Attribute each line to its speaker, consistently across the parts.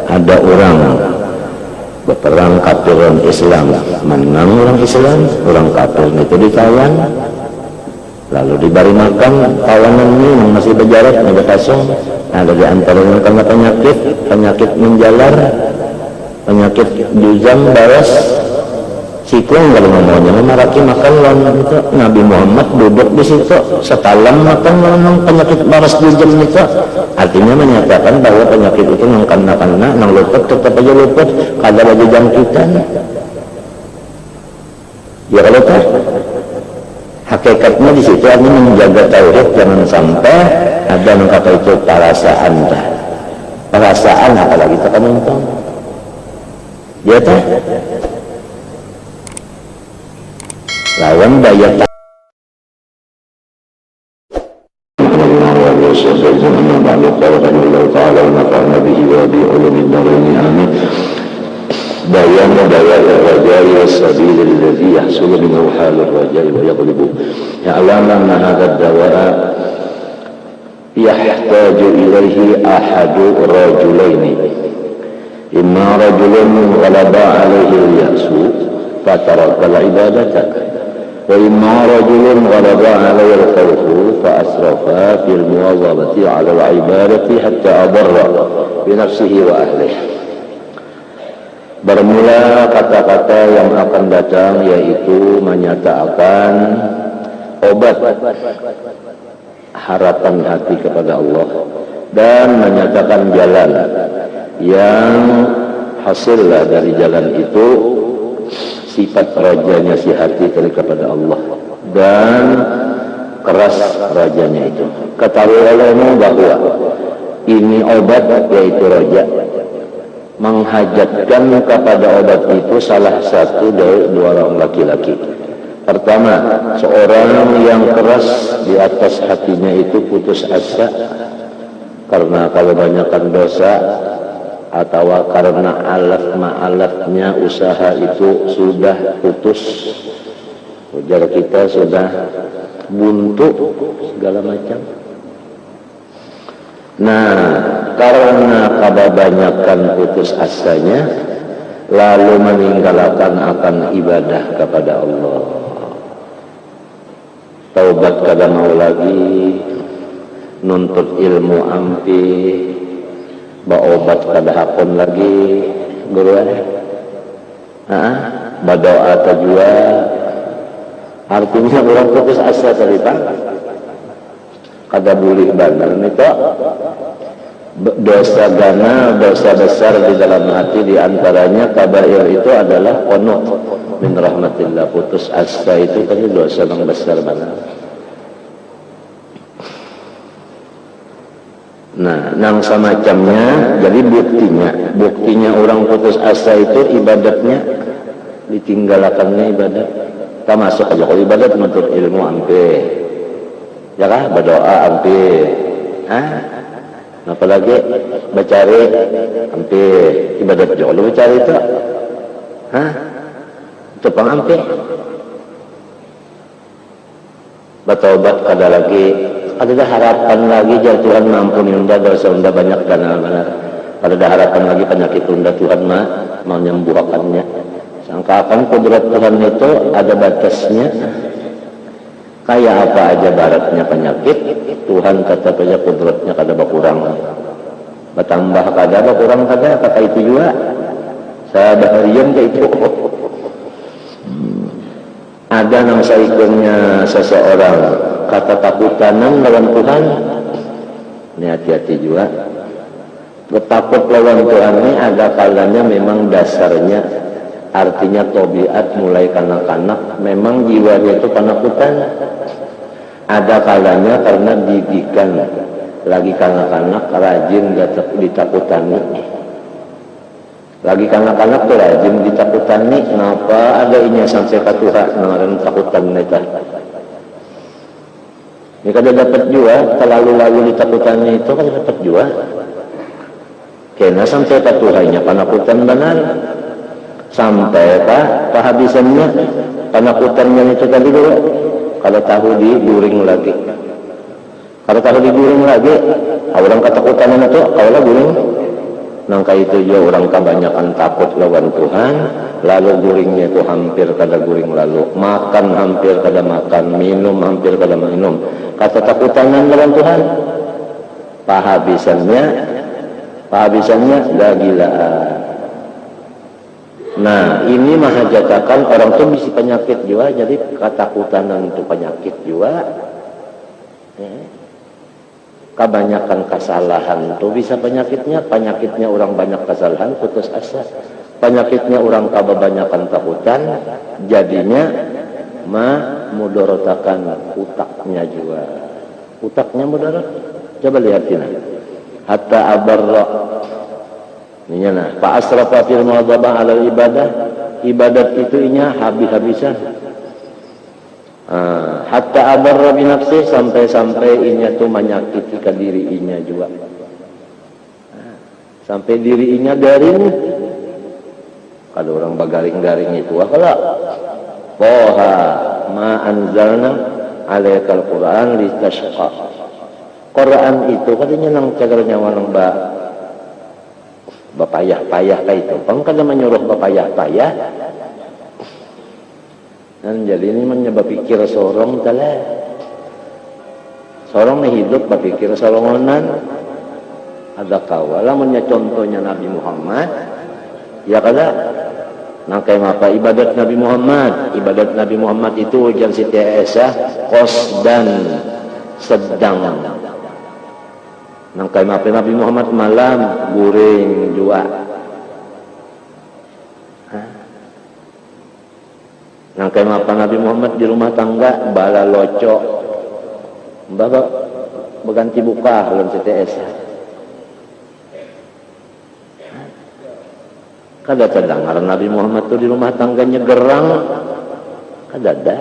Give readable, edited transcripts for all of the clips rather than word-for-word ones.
Speaker 1: ada orang berperang kafir orang Islam, menang orang Islam, orang kafir itu ditawan, lalu diberi makan tawanan ini yang masih berjarak, ada kosong, ada di antaranya karena penyakit menjalar, penyakit juzam, baras, sikung kalau ngomongnya memaraki makan lawan itu Nabi Muhammad duduk di situ setalam makan lawan penyakit baras juzam itu, artinya menyatakan bahwa penyakit itu karena nang luput tetap aja luput kada lagi jangkitan ya. Kalau tak hakikatnya di situ artinya menjaga tauhid, jangan sampai ada yang kata itu perasaan apalagi tekan untung dia tak lawan daya بيان دواء الرجاء والسبيل الذي يحصل منه حال الرجاء ويغلبه. يعلم أن هذا الدواء يحتاج إليه أحد رجلين، إما رجل غلب عليه اليأس فترك العبادة، وإما رجل غلب عليه الخوف فأسرف في المواظبة على العبادة حتى أضر بنفسه وأهله. Bermula kata-kata yang akan datang yaitu menyatakan obat harapan hati kepada Allah dan menyatakan jalan yang hasillah dari jalan itu sifat rajanya si hati kepada Allah dan keras rajanya itu. Ketahui olehmu bahwa ini obat yaitu raja, menghajatkan kepada obat itu salah satu dari dua orang laki-laki. Pertama, seorang yang keras di atas hatinya itu putus asa karena kalau banyakkan dosa atau karena alaf-ma'alafnya usaha itu sudah putus, ujar kita sudah buntu segala macam. Nah, karena kebanyakan putus asanya lalu meninggalkan akan ibadah kepada Allah, taubat kada mau lagi, nuntut ilmu ampi, baobat kada hakun lagi guru berdoa tajwa, artinya orang putus asa tadi Pak kada boleh benar itu dosa gana, dosa besar di dalam hati, diantaranya kabair itu adalah qunut min rahmatillah, putus asa itu kan dosa yang besar benar. Nah, nang semacamnya, jadi buktinya orang putus asa itu ibadatnya ditinggalkannya ibadat. Kita masuk aja kalau ibadat menuntut ilmu ampe, ya kah berdoa ampe, apalagi bacari ampe ibadat jauh lu bacari itu, itu pengampe. Bertobat kada lagi, ada harapan lagi jar Tuhan mampuni unda dosa unda banyak dan benar. Ada harapan lagi penyakit unda Tuhan mau menyembuhkannya. Sangkakan kudrat Tuhan itu ada batasnya. Kayak apa aja baratnya penyakit, Tuhan kata saja kudratnya kada berkurang. Bertambah kada berkurang kada, kata itu juga. Saya baharian kayak itu. Ada nang saikunnya seseorang kata takutanan lawan Tuhan. Ini hati-hati juga. Takut lawan Tuhan ini ada kalanya memang dasarnya, artinya tabiat mulai kanak-kanak memang jiwanya itu penakutan. Ada kalanya karena didikan lagi kanak-kanak rajin ditakutani. Lagi kanak-kanak tuh rajin ditakutani. Kenapa ada ini sampai ke Tuhan ngaran takutan mereka. Ini kada dapat juga terlalu ditakutannya itu kada dapat juga. Kena sampai ke Tuhannya penakutan benar. Sampai kehabisannya penakutannya itu tadi dulu. Kalau tahu diguring lagi. Kalau tahu diguring lagi, orang ketakutannya itu kalau guring Nangka itu juga orang kebanyakan takut lawan Tuhan, lalu guringnya itu hampir kada guring, lalu makan hampir kada makan, minum hampir kada minum. Kata takutanan lawan Tuhan, pahabisannya gila-gilaan. Nah ini mahajatakan orang tuh bisa penyakit juga, jadi ketakutanan itu penyakit juga. Kebanyakan kesalahan tuh bisa penyakitnya orang banyak kesalahan putus asa, penyakitnya orang kebanyakan takutan, jadinya mudorotakan utaknya juga, utaknya mudarat. Coba lihat ini, hatta abarra ini nah fa asrafa fil muadzabah ala ibadat itu inya habis-habisan. Hatta abarra bi nafsi, sampai inya tuh menyakiti ke diri inya juga. Sampai diri inya garing. Kalau orang bagaring-garing itu kalau poha ma anzalna alaikal Quran litashqa. Quran itu katanya nang cagar nyawa nang bapayah-payah kayak itu. Pang kada menyuruh bapayah-payah. Dan jadi ini menyebab pikir sorong telah. Sorong hidup berpikir sorongonan. Ada kawala contohnya Nabi Muhammad. Ya kada. Nangkai apa ibadat Nabi Muhammad? Ibadat Nabi Muhammad itu ujian Siti Aisyah kos dan sedang. Nangkai apa Nabi Muhammad malam guring jua. Nangkai apa Nabi Muhammad di rumah tangga bala loco. Mbak berganti buka lawan Siti Aisyah. Kada terdengar Nabi Muhammad tuh di rumah tangganya gerang. Kada ada.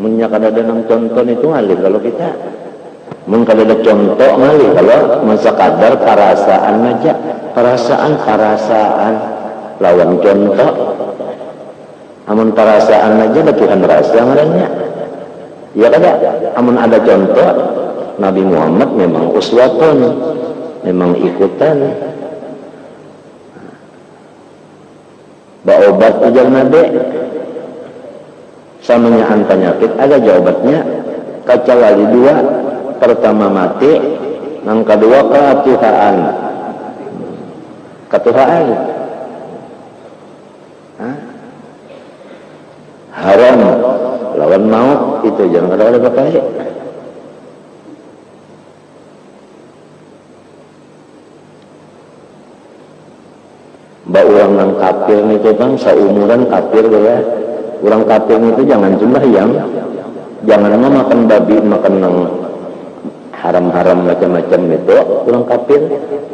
Speaker 1: Munya kada ada nang contoh itu ngalih kalau kita. Mun kada ada contoh ngalih kalau masa kadar perasaan aja. Perasaan lawan contoh. Amun perasaan aja ada Tuhan rasa ngarannya. Ya kada. Amun ada contoh Nabi Muhammad memang uswatun, memang ikutan. Obat ujar Nabi samanyaan penyakit ada jawabannya kecuali dua. Pertama mati, yang kedua ketuhaan. Haram lawan maut itu jangan ada bapak. Mbak orang yang kafir itu bang, seumuran kafir ya. Orang kafir itu jangan cuma yang jangan makan babi, makan yang haram-haram macam-macam itu. Orang kafir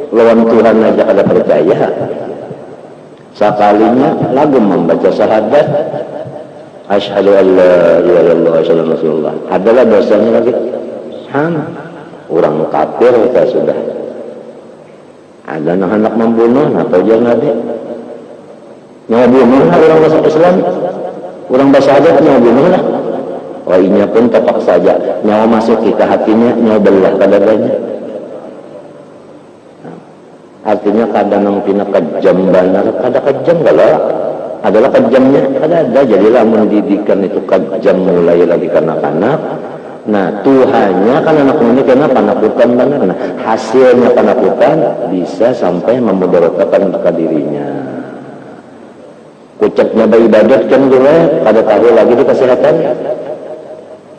Speaker 1: lawan Tuhan aja kada percaya. Sekalinya lagu membaca syahadat asyhadu an la ilaha illallah wa asyhadu anna rasulullah, adalah dosanya lagi. Orang kafir kita sudah. Ada anak membunuh, atau jangan ada. Nyawa bunuh lah orang masuk Islam. Orang bersahadat nyawa bunuh lah. Oh inya pun tepak saja. Nyawa masuk kita hatinya, nyawa belah kadang-kadang. Artinya kadang nang pina kejam benar, kada kejam kalau adalah kejamnya kada ada. Jadilah mendidikan itu kejam mulai lagi kanak-kanak. Nah Tuhannya kan anak ini kena panakutan benar. Nah hasilnya panakutan bisa sampai memudaratkan ke dirinya. Kucapnya beribadat kan gue pada tahu lagi di kesehatan.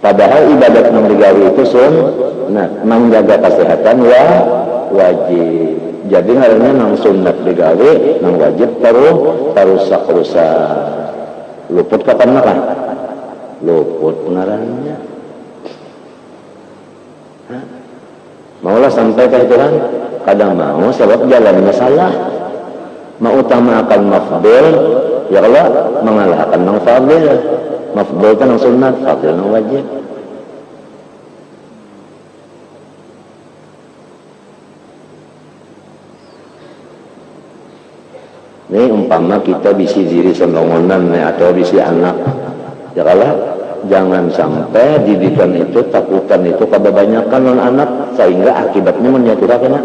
Speaker 1: Padahal ibadat yang digawi itu nah menjaga kesehatan wajib. Jadi harinya nang sunat digawi, nang wajib rusak. Luput kapan makan? Luput ngarannya. Maulah sampai ke Tuhan, kadang mau sebab jalannya salah. Mau utamakan mafdil, ya Allah mengalahkan nang fadil. Mafdil kan nang sunat, fadil nang wajib. Ini umpama kita bisi diri selongonan atau bisi anak, ya Allah jangan sampai didikan itu, takutan itu kebanyakan non anak sehingga akibatnya menyatukan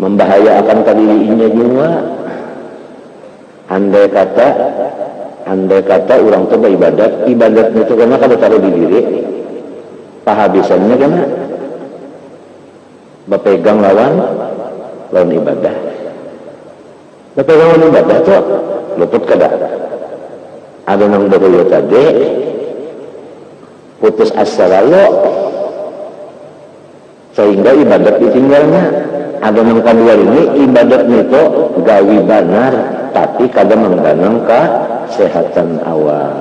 Speaker 1: membahayakan dirinya juga. Andai kata orang itu ibadatnya itu karena kalau taruh di diri pahabisannya karena berpegang lawan ibadah. Berpegang lawan ibadah itu luput kada. Ada nang dahulu tadi putus asa lalu sehingga ibadat ditinggalnya. Ada nang kedua ini ibadatnya itu gawi benar tapi kada mengganang kesehatan awal.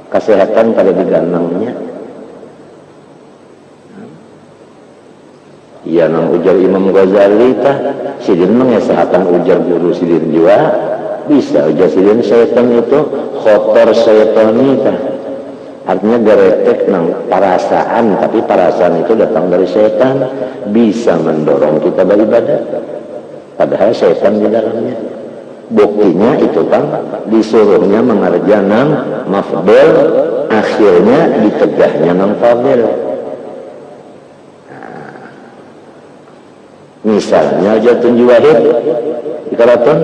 Speaker 1: Kesehatan kada diganangnya. Iya nang ujar Imam Ghazali tah sidin mengesahkan ujar guru sidin juga bisa ujar sidin setan itu khotor setani tah artinya geretek nang perasaan tapi perasaan itu datang dari setan bisa mendorong kita beribadah padahal setan di dalamnya. Buktinya itu kan disuruhnya mengerja nang mafdal akhirnya ditegahnya nang fadil. Misalnya Jatun Juwahid di keraton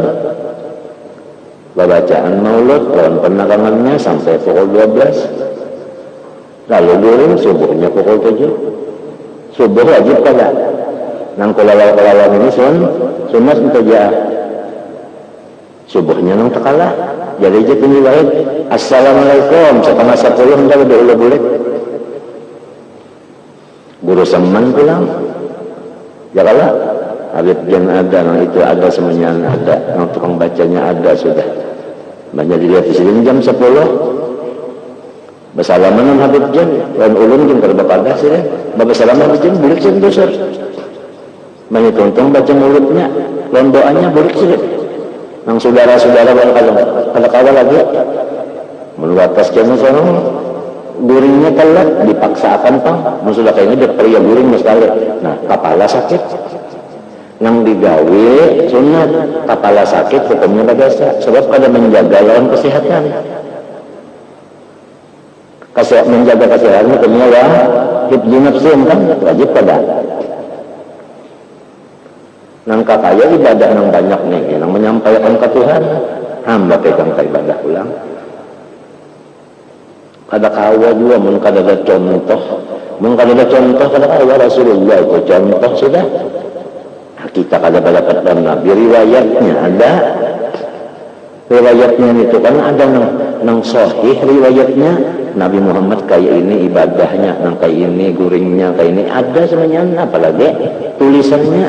Speaker 1: bacaan maulud dalam penerangannya sampai pukul 12 lalu guring subuhnya pukul 7 subuh wajib kada nang kelawar ini sunat mentajah subuhnya nang tekalah jadi Jatun Juwahid assalamualaikum setengah 10 hendak udah boleh guru seman pulang ya kalah Habib Jan ada, nah itu ada semuanya ada, nah tukang bacanya ada sudah banyak dilihat di sini jam 10 bersalaman dengan Habib Jan dan ulun jam terbapadah sih bersalaman Habib Jan bulik sih besar banyak tonton baca mulutnya dan doanya bulik sih nang saudara-saudara kalau kawal lagi meluatas jam seorang guringnya telat dipaksakan pang sudah kayaknya dia pria guring sekali nah kepala sakit nang digawe sunat kepala sakit hukumnya bagasa sebab kada menjaga lawan kesehatan menjaga kesehatan hukumnya hibzi nafsin kan wajib kada nang kakaya ibadah nang banyak nih nang menyampaikan ke Tuhan hamba pegang ke ibadah ulang kada kawa juga mun kada ada contoh kada kawa Rasulullah itu contoh sudah kita kada dapat dalam Nabi riwayatnya ada riwayatnya itu kan ada nang sahih riwayatnya Nabi Muhammad kayak ini ibadahnya nang kayak ini guringnya kayak ini ada semuanya apalagi tulisannya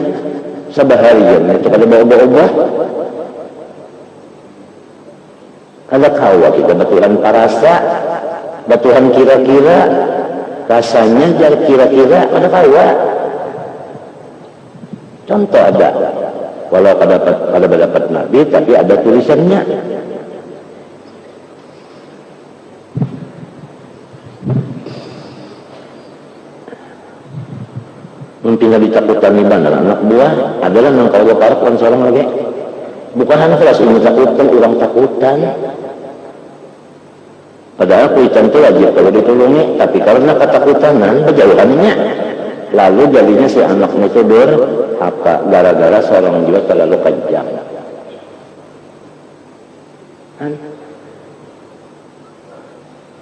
Speaker 1: sebaharian itu kada bawa-bawa kada kawa kita batuhan parasa batuhan kira-kira rasanya jar kira-kira ada kawa contoh ada walau kada dapat Nabi tapi ada tulisannya mungkin ditakutan di bandar anak buah adalah nang kalau parah seorang lagi bukan hanya kelas ini takutan orang takutan padahal kuitan itu wajib kalau ditolongi tapi karena ketakutanan berjauhannya lalu jadinya si anaknya itu apa gara-gara seorang juga terlalu kejam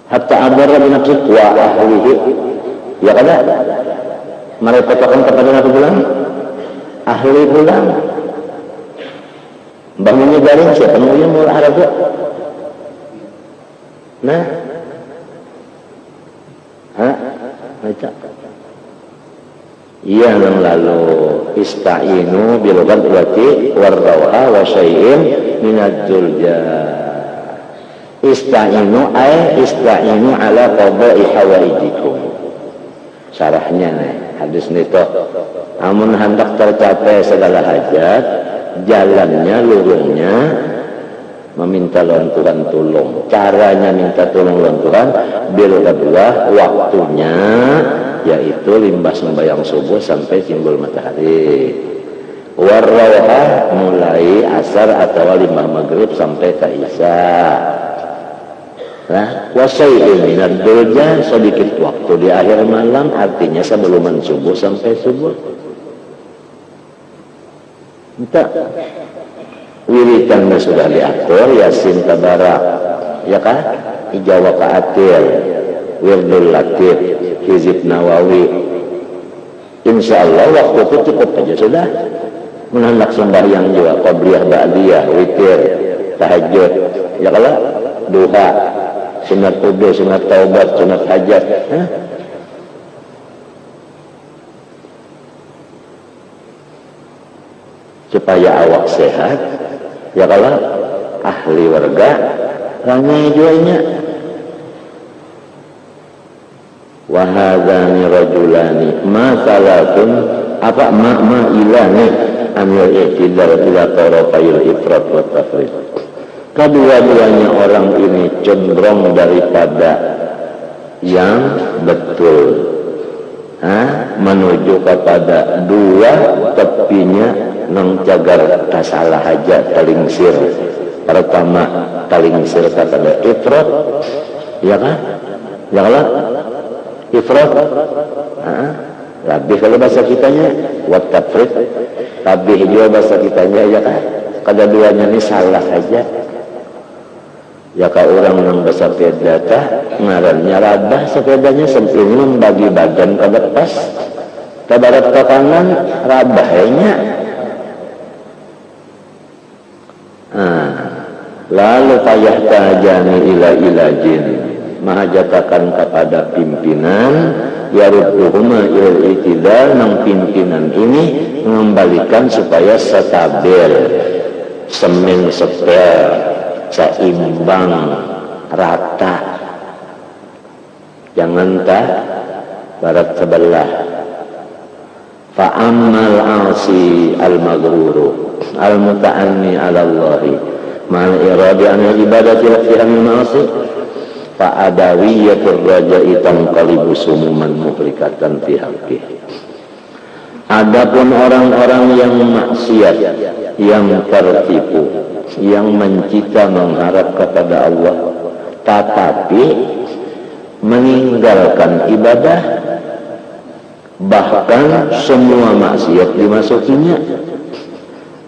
Speaker 1: hatta adara binafsi wa ahlihi ya kada merepotkan kepada Nabi pulang ahli pulang bangunnya garing siapa namanya mula haraga nah baca iya nang lalu ista'inu bil ghadwati warrawha wa syai'in minadzulja ista'inu ala qada'i hawaijikum syarahnya nih hadis nito amun hendak tercapai segala hajat jalannya lurungnya meminta lawan Tuhan tolong caranya minta tolong lawan Tuhan bil ghadwah waktunya yaitu limbah sembahyang subuh sampai timbul matahari warrawha mulai asar atau limbah maghrib sampai ke isya Nah, wasyai'in minad dulja, sedikit waktu di akhir malam, artinya sebelum subuh sampai subuh. Entah wiritannya sudah diatur, yasin tabarak, ya kan? Ijawa ka'atir, wirdul latif, hizib nawawi. Insya Allah waktu itu cukup aja sudah. Menhendak sembahyang juga, qabliyah, ba'diyah, witir, tahajud, ya kalau duha, sunat wudu, sunat taubat, sunat hajat. Supaya awak sehat, ya kalau ahli warga ramai jualnya. Wahadani rajulani masalatun apa ilani amil i'tidal ila tarafayil ifrat wa tafrid. Kedua-duanya orang ini cenderung daripada yang betul, menuju kepada dua tepinya nang cagar kasalah aja talingsir. Pertama talingsir kepada ifrat, ya kan? Ya kan? Ifrat, lebih kalau bahasa kitanya, wat tafrid, lebih juga bahasa kitanya, ya kan? Kedua-duanya ini salah aja. Ya kak orang yang bahasa pedata, ngarannya rabah sepedanya sempurna membagi badan ke depan, ke barat ke kanan, rabahnya. Lalu payah tajani ilajin. Mahajatakan kepada pimpinan yarudduhuma ilal i'tidal, nang pimpinan ini mengembalikan supaya stabil, semen setel, seimbang, rata, jangan tak barat sebelah. Fa'ammal asi al-maghruru al-muta'anni ala Allahi ma'al iradi an ibadati wa fi'an ma'asi fa'adawiyatur raja'i tanqalibu sumuman muhlikatan fi haqqih. Adapun orang-orang yang maksiat, yang tertipu, yang mencita mengharap kepada Allah tetapi meninggalkan ibadah, bahkan semua maksiat dimasukinya,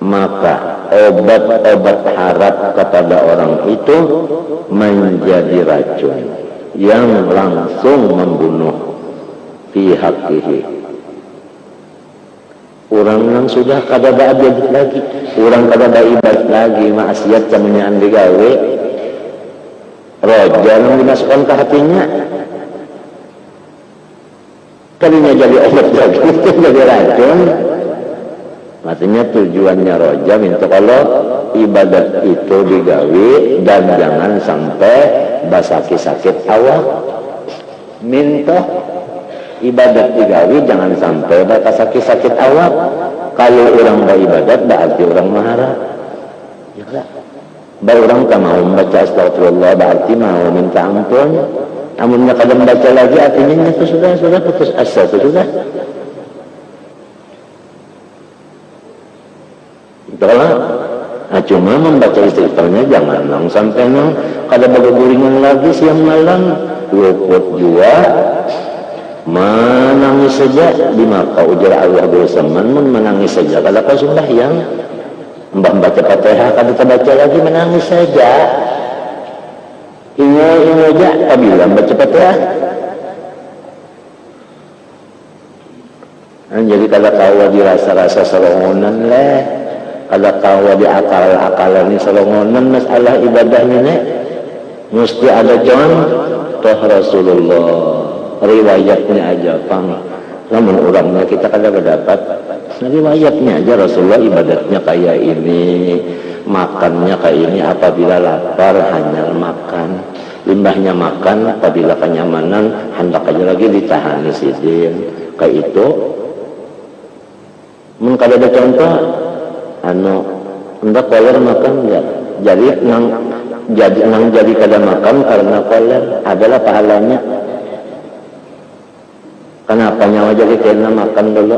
Speaker 1: maka obat-obat harap kepada orang itu menjadi racun yang langsung membunuh fi haqqihi. Orang yang sudah kada ibadat lagi, orang kada ibadat lagi, maksiat camannya digawe, roja yang dimasukkan ke hatinya, kalinya jadi obat lagi, jadi racun. Maksudnya tujuannya roja minta kalau ibadat itu digawe dan jangan sampai basaki-sakit awak. Minta ibadat digawe jangan sampai basaki-sakit awak. Kalau orang beribadat berarti orang marah. Ya kan? Baru orang tak mau membaca astagfirullah berarti mau minta ampun. Amunnya kadang baca lagi artinya itu sudah putus asa itu sudah. Itulah. Nah, cuma membaca istighfarnya jangan nang sampai nang kada berguringan lagi siang malam, luput jua, menangis saja di maka ujar Allah bersamaan menangis saja. Kalau kau sembahyang, mbak baca Fatihah kada terbaca lagi menangis saja. Ini aja apabila baca Fatihah. Jadi kalau kau dirasa-rasa serongonan leh. Kalau kau di akal-akalan ini selongonan masalah ibadahnya nek mesti ada contoh Rasulullah, riwayatnya aja pang. Namun orangnya kita kada berdapat, riwayatnya aja Rasulullah ibadatnya kayak ini, makannya kayak ini, apabila lapar hanya makan, limbahnya makan, apabila kenyamanan hendak aja lagi ditahani sidin kayak itu. Mungkin ada contoh hendak koler makan ya, jadi jadi kada makan karena koler adalah pahalanya. Kenapa nyawa jadi kena makan dulu,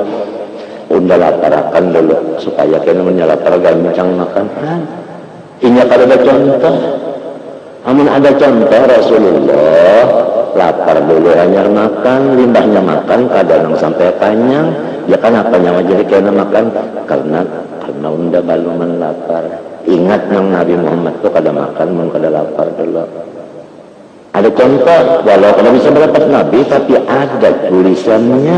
Speaker 1: udah laparakan dulu supaya kena menyalapar gancang makan. Ini kada ada contoh. Amun ada contoh Rasulullah lapar dulu hanya makan, limbahnya makan, kadang sampai kenyang. Ya kan apanya jadi kena makan karena unda baluman lapar. Ingat nang Nabi Muhammad tuh kada makan, mun kada lapar dulu. Ada contoh, walau kada bisa berdapat Nabi, tapi ada tulisannya.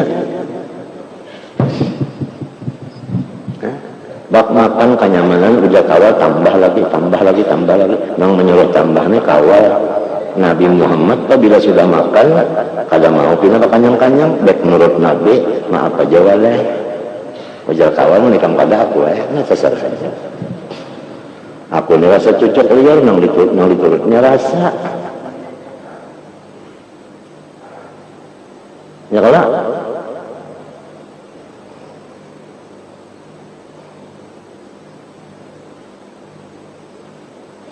Speaker 1: Bak makan kenyamanan udah kawal tambah lagi. Nang menyuruh tambah nih kawal. Nabi Muhammad apabila sudah makan kada mau pindah kanyang-kanyang baik menurut Nabi maaf aja waleh ujar kawan menikam pada aku ngesesar saja aku ini rasa cucuk liar nang diturutnya rasa ya kalau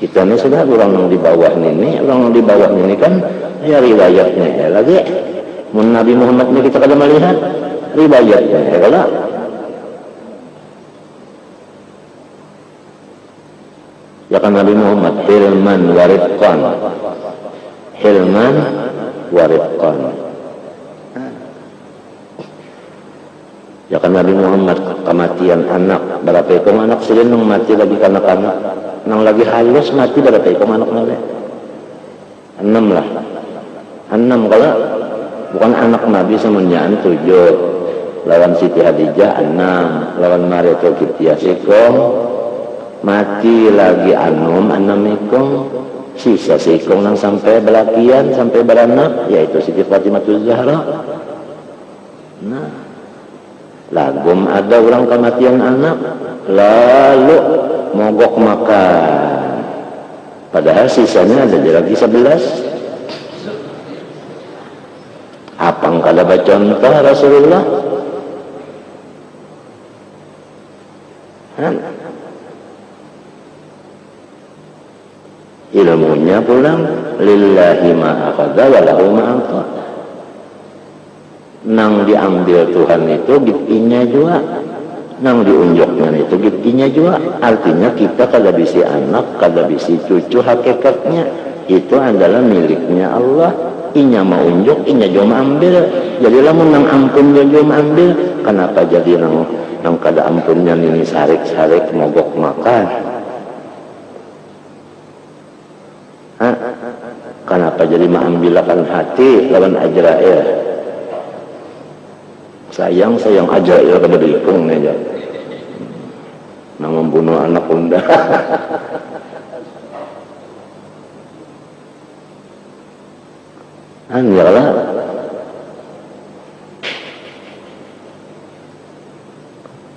Speaker 1: kita ini sudah orang yang di bawah ini kan ya riwayatnya ya lagi Nabi Muhammad ini kita kada melihat riwayatnya ya kalau ya kan Nabi Muhammad hilman warifqan ya kan Nabi Muhammad kematian anak berapa ekor anak silin nang mati lagi kanak-kanak nang lagi halus mati berapa ekor anak nabi 6 lah 6 kalau bukan anak Nabi semuanya 7 lawan Siti Hadijah 6 lawan Maria Tulkiptiah sikong mati lagi 6 ekor sisa sikong nang sampai belakian sampai beranak yaitu Siti Fatimah Zahra. Nah lagum ada orang kematian anak lalu mogok makan padahal sisanya ada lagi 11 apang kada contoh Rasulullah ilmunya pulang lillahi ma'akhadha walahu ma'akhadha nang diambil Tuhan itu gitinya juga nang diunjuknya itu gitinya juga artinya kita kada bisi anak kada bisi cucu hakikatnya itu adalah miliknya Allah inya mau unjuk inya juga ambil jadi lamun nang ampun juga ambil kenapa jadi nang kada ampunnya ini sarik mogok makan kenapa jadi mengambilkan hati lawan Ajrail sayang aja ya kada diikung aja nang membunuh anak unda yalah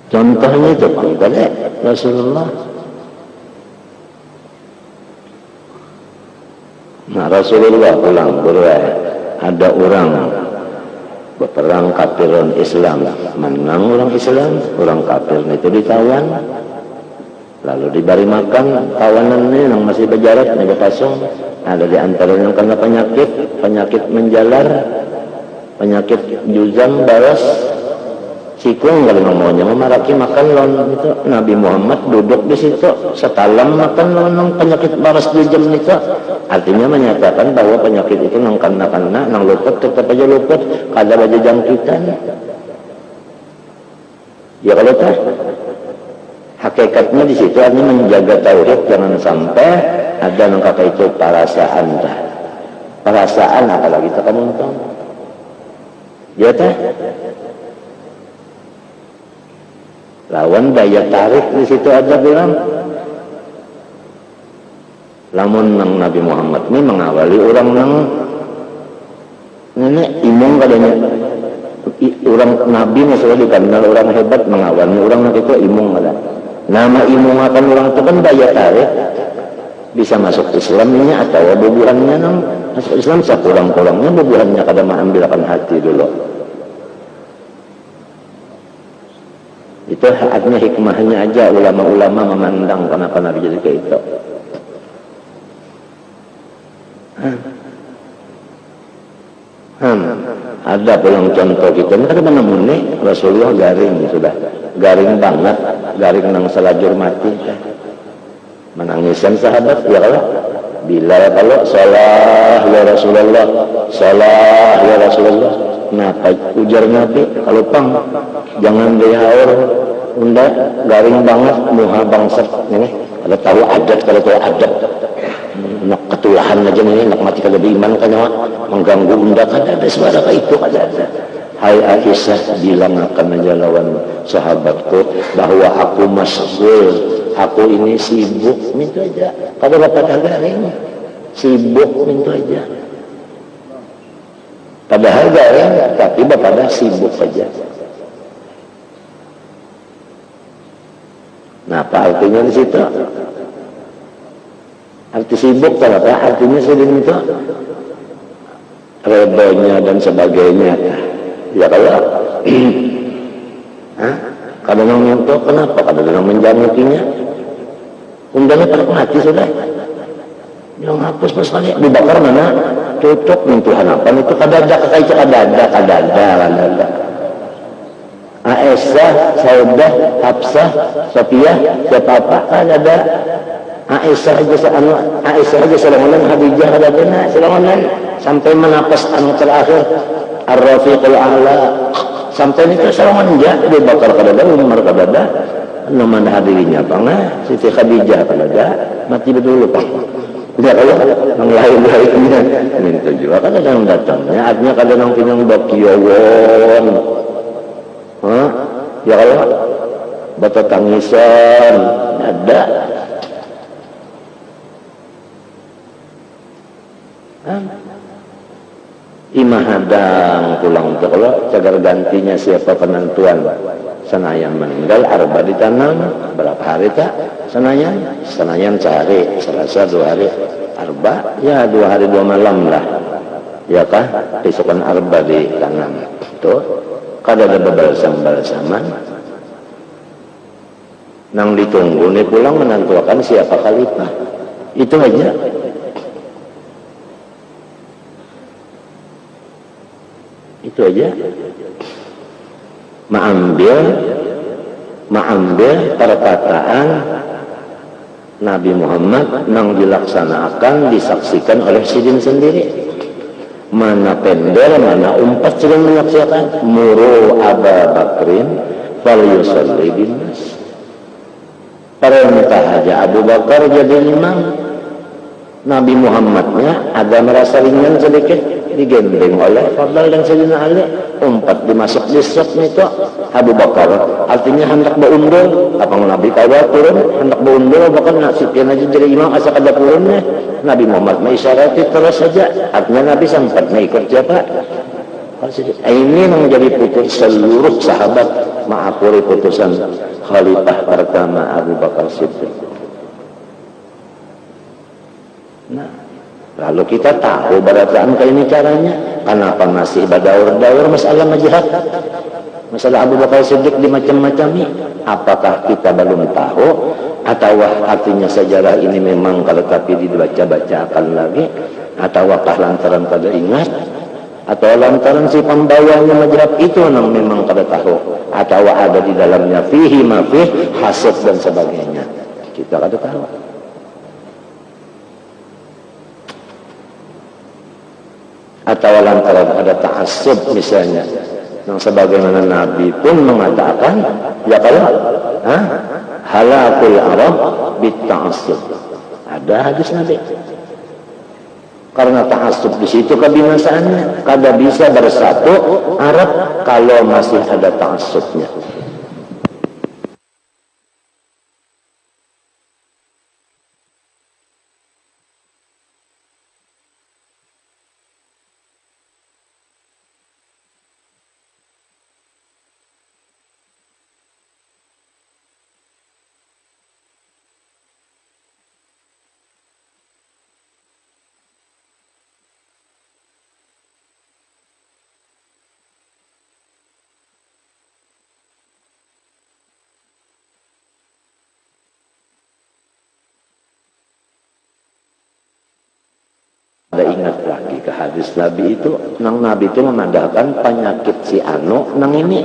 Speaker 1: contohnya itu pangkale Rasulullah. Nah Rasulullah pulang berweh ada orang berperang kafirun Islam menang orang Islam orang kafir itu ditawan lalu diberi makan tawanan ini yang masih berjarak ini pasung ada di antaranya karena penyakit menjalar penyakit juzam balas sikung kalau ngomongnya memaraki makan lawan itu Nabi Muhammad duduk di situ setalam makan lawan penyakit balas juzam itu artinya menyatakan bahwa penyakit itu nang kena nang luput tetap aja luput kada aja jangkitan ya kalau tak hakikatnya di situ artinya menjaga tauhid jangan sampai ada nang kata itu perasaan apalagi tak kamu tahu ya teh lawan daya tarik di situ ada bilang lamun nang Nabi Muhammad ini mengawali orang nang nenek imung kadanya orang Nabi misalnya dikenal orang hebat mengawali orang nang itu imung ada nama imung akan orang itu kan daya tarik bisa masuk Islam ini atau bubuhannya nang masuk Islam sekurang-kurangnya bubuhannya kada mengambilkan hati dulu itu artinya hikmahnya aja ulama-ulama memandang kenapa Nabi jadi kayak itu ada pulang contoh kita ini kan menemui Rasulullah garing sudah garing banget garing nang selajur mati menangisan sahabat ya kalau Bilal kalau salah ya Rasulullah, salah ya Rasulullah. Kenapa ujar Nabi? Kalau pang jangan dihaur, unda garing banget muha bangset ini. Kalau tahu adat, nak ketulahan aja nih, nak mati kalau beriman kan mengganggu unda kan ada suara kayak itu ada. Hai Aisyah, bilang akan aja lawan sahabatku bahwa aku masgul, aku ini sibuk, minta aja. Kalau dapat garing sibuk, minta aja. Padahal garing, tapi bapak sibuk aja. Nah, apa artinya di situ? Arti sibuk apa? Artinya sedang itu redonya dan sebagainya. Ya kalau kadang nyentuh, kenapa? Kadang menjangutinya. Undangnya pada mati sudah. Yang hapus pas kali dibakar mana? Cocok mentuhan apa? Itu kadada. Aisyah, Saudah, Hafsah, Sofiyah, siapa apa? Kadada. Aisyah aja selangonan, Khadijah kadada, selangonan sampai menapas anu terakhir. Ar-Rafiqul A'la sampai itu serangan dia dibakar kadada, Umar kadada, nama hadirinya apa nggak? Siti Khadijah kadada, mati betul pak. Tidak kalau yang lain-lainnya minta juga kan ada yang datangnya, artinya kadang yang pinang bakiyawon, ya kalau bata tangisan ada. Imah hadang pulang tuh kalau cagar gantinya siapa penentuan Senayan meninggal arba ditanam berapa hari tak Senayan sehari Selasa 2 hari arba ya 2 hari 2 malam lah ya kah besokan arba ditanam tuh kada ada balsam-balsaman nang ditunggu nih pulang menentukan siapa khalifah itu aja. Itu aja. Mengambil perkataan Nabi Muhammad yang dilaksanakan, disaksikan oleh sidin sendiri. Mana pendel, mana umpat sedang menyaksikan. Muru Aba Bakrin fal yusalli bin nas. Perintah aja Abu Bakar jadi imam. Nabi Muhammadnya ada merasa ringan sedikit. Digendeng oleh Fadl dan Sayyidina Ali, umpat dimasuk di sok itu Abu Bakar artinya hendak beundur apa Nabi kawal turun hendak beundur bahkan nasibkan aja jadi imam asal ada turunnya Nabi Muhammad mengisyarati terus saja artinya Nabi sempat ikut siapa ini yang menjadi putus seluruh sahabat mengakui putusan khalifah pertama Abu Bakar Siddiq. Nah lalu kita tahu barataan kayak ini caranya. Kenapa masih berdaur-daur masalah jihad? Masalah Abu Bakar Siddiq di macam-macam ini. Apakah kita belum tahu? Atau artinya sejarah ini memang kalau tapi dibaca-baca akan lagi? Ataukah lantaran kada ingat? Atau lantaran si pembawanya mazhab itu yang memang kada tahu? Atau ada di dalamnya fihi mafih, hasad dan sebagainya? Kita kada tahu. Atau lantaran ada ta'assub misalnya yang sebagaimana Nabi pun mengatakan ya kalau halakul Arab bitta'assub ada hadis Nabi karena ta'assub di situ kebinasaannya kada bisa bersatu Arab kalau masih ada ta'assubnya. Ada ingat lagi ke hadis Nabi itu, nang Nabi itu memandangkan penyakit si anu nang ini.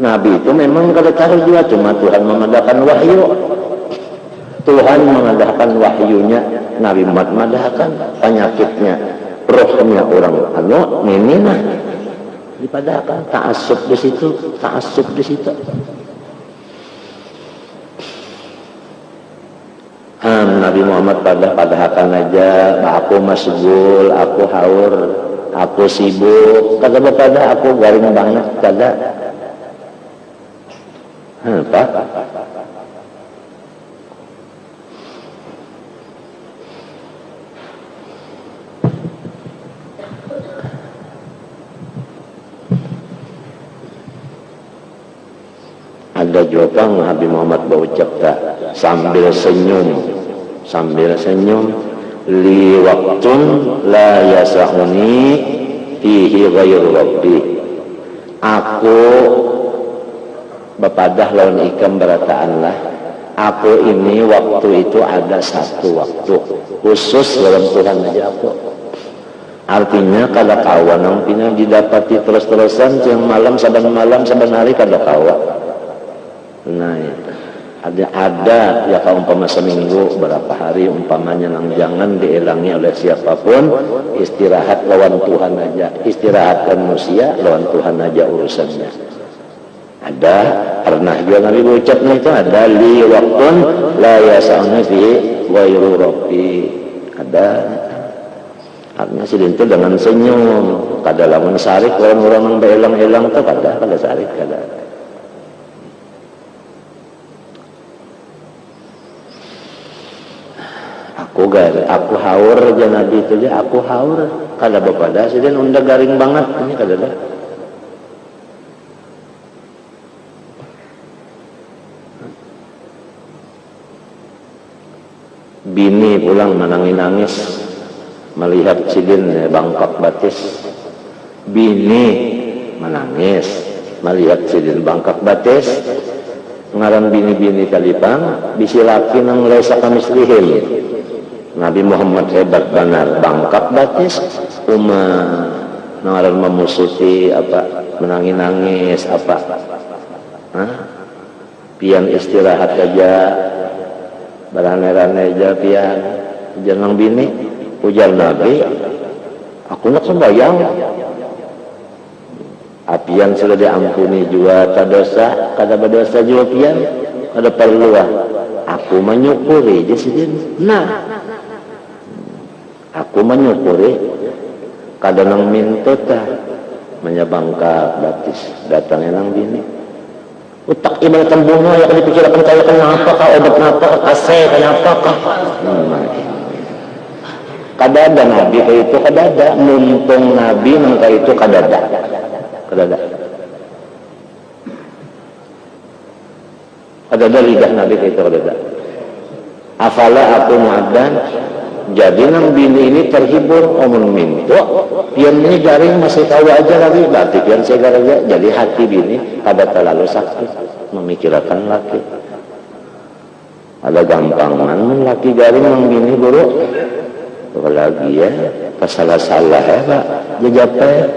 Speaker 1: Nabi itu memang kada tahu juga, cuma Tuhan memandangkan wahyu. Tuhan memandangkan wahyunya Nabi Muhammad madahkan penyakitnya rohnya orang ini nah dipadahkan ta'assub di situ, ta'assub di situ. Nabi Muhammad padahkan aja, aku masgul, aku haur, aku sibuk, kata pada aku garing banget, kada. Apa? Ada jawaban Nabi Muhammad berucap sambil senyum li waktun la yasa'uni fihi ghairu rabbi, aku bepadah lawan ikam berataanlah, aku ini waktu itu ada satu waktu khusus dalam Tuhan aja aku. Artinya kada kawan yang pina didapati terus-terusan siang malam saban hari kada kawan. Nah itu ada ya kalau umpama seminggu berapa hari umpamanya nang jangan dielangi oleh siapapun, istirahat lawan Tuhan aja, istirahatkan manusia lawan Tuhan aja urusannya. Ada pernah juga Nabi ucapnya itu ada li waktun la yasa'uni fi ghairu rabbi, ada artinya sidintu dengan senyum kada lamun sarik orang-orang yang beelang-elang tuh kada sarik kada. Aku haur aja Nabi itu aja, aku haur kada bepada sidin unda garing banget ini kada dah. Bini pulang menangis melihat sidin bangkok batis. Bini menangis melihat sidin bangkok batis. Ngaran bini-bini kalipang bisi laki nang lesa kamislihim. Nabi Muhammad hebat benar bangkak batis ngaran memusuti apa menangis apa pian istirahat aja berane-rane aja pian jangan bini ujar Nabi aku nak sembahyang apian sudah diampuni juga dosa kada berdosa juga pian kada perlu aku menyukuri jasidin aku menyukuri kadang nang minta menyabangka batis datangnya nang bini utak ibaratkan bunga yang dipikirkan kaya kenapa kah obat kenapa kasih kenapa kah kadada Nabi kayak itu kadada mumpung Nabi nang kayak itu kadada lidah Nabi kayak itu kadada afala aku mu'addan. Jadi nang bini ini terhibur omong minto pian ini garing masih tahu aja lagi berarti pian saya garing jadi hati bini kada terlalu sakit memikirkan laki ada gampangan laki garing nang bini buruk apalagi ya pasalah-salah ya pak jajapnya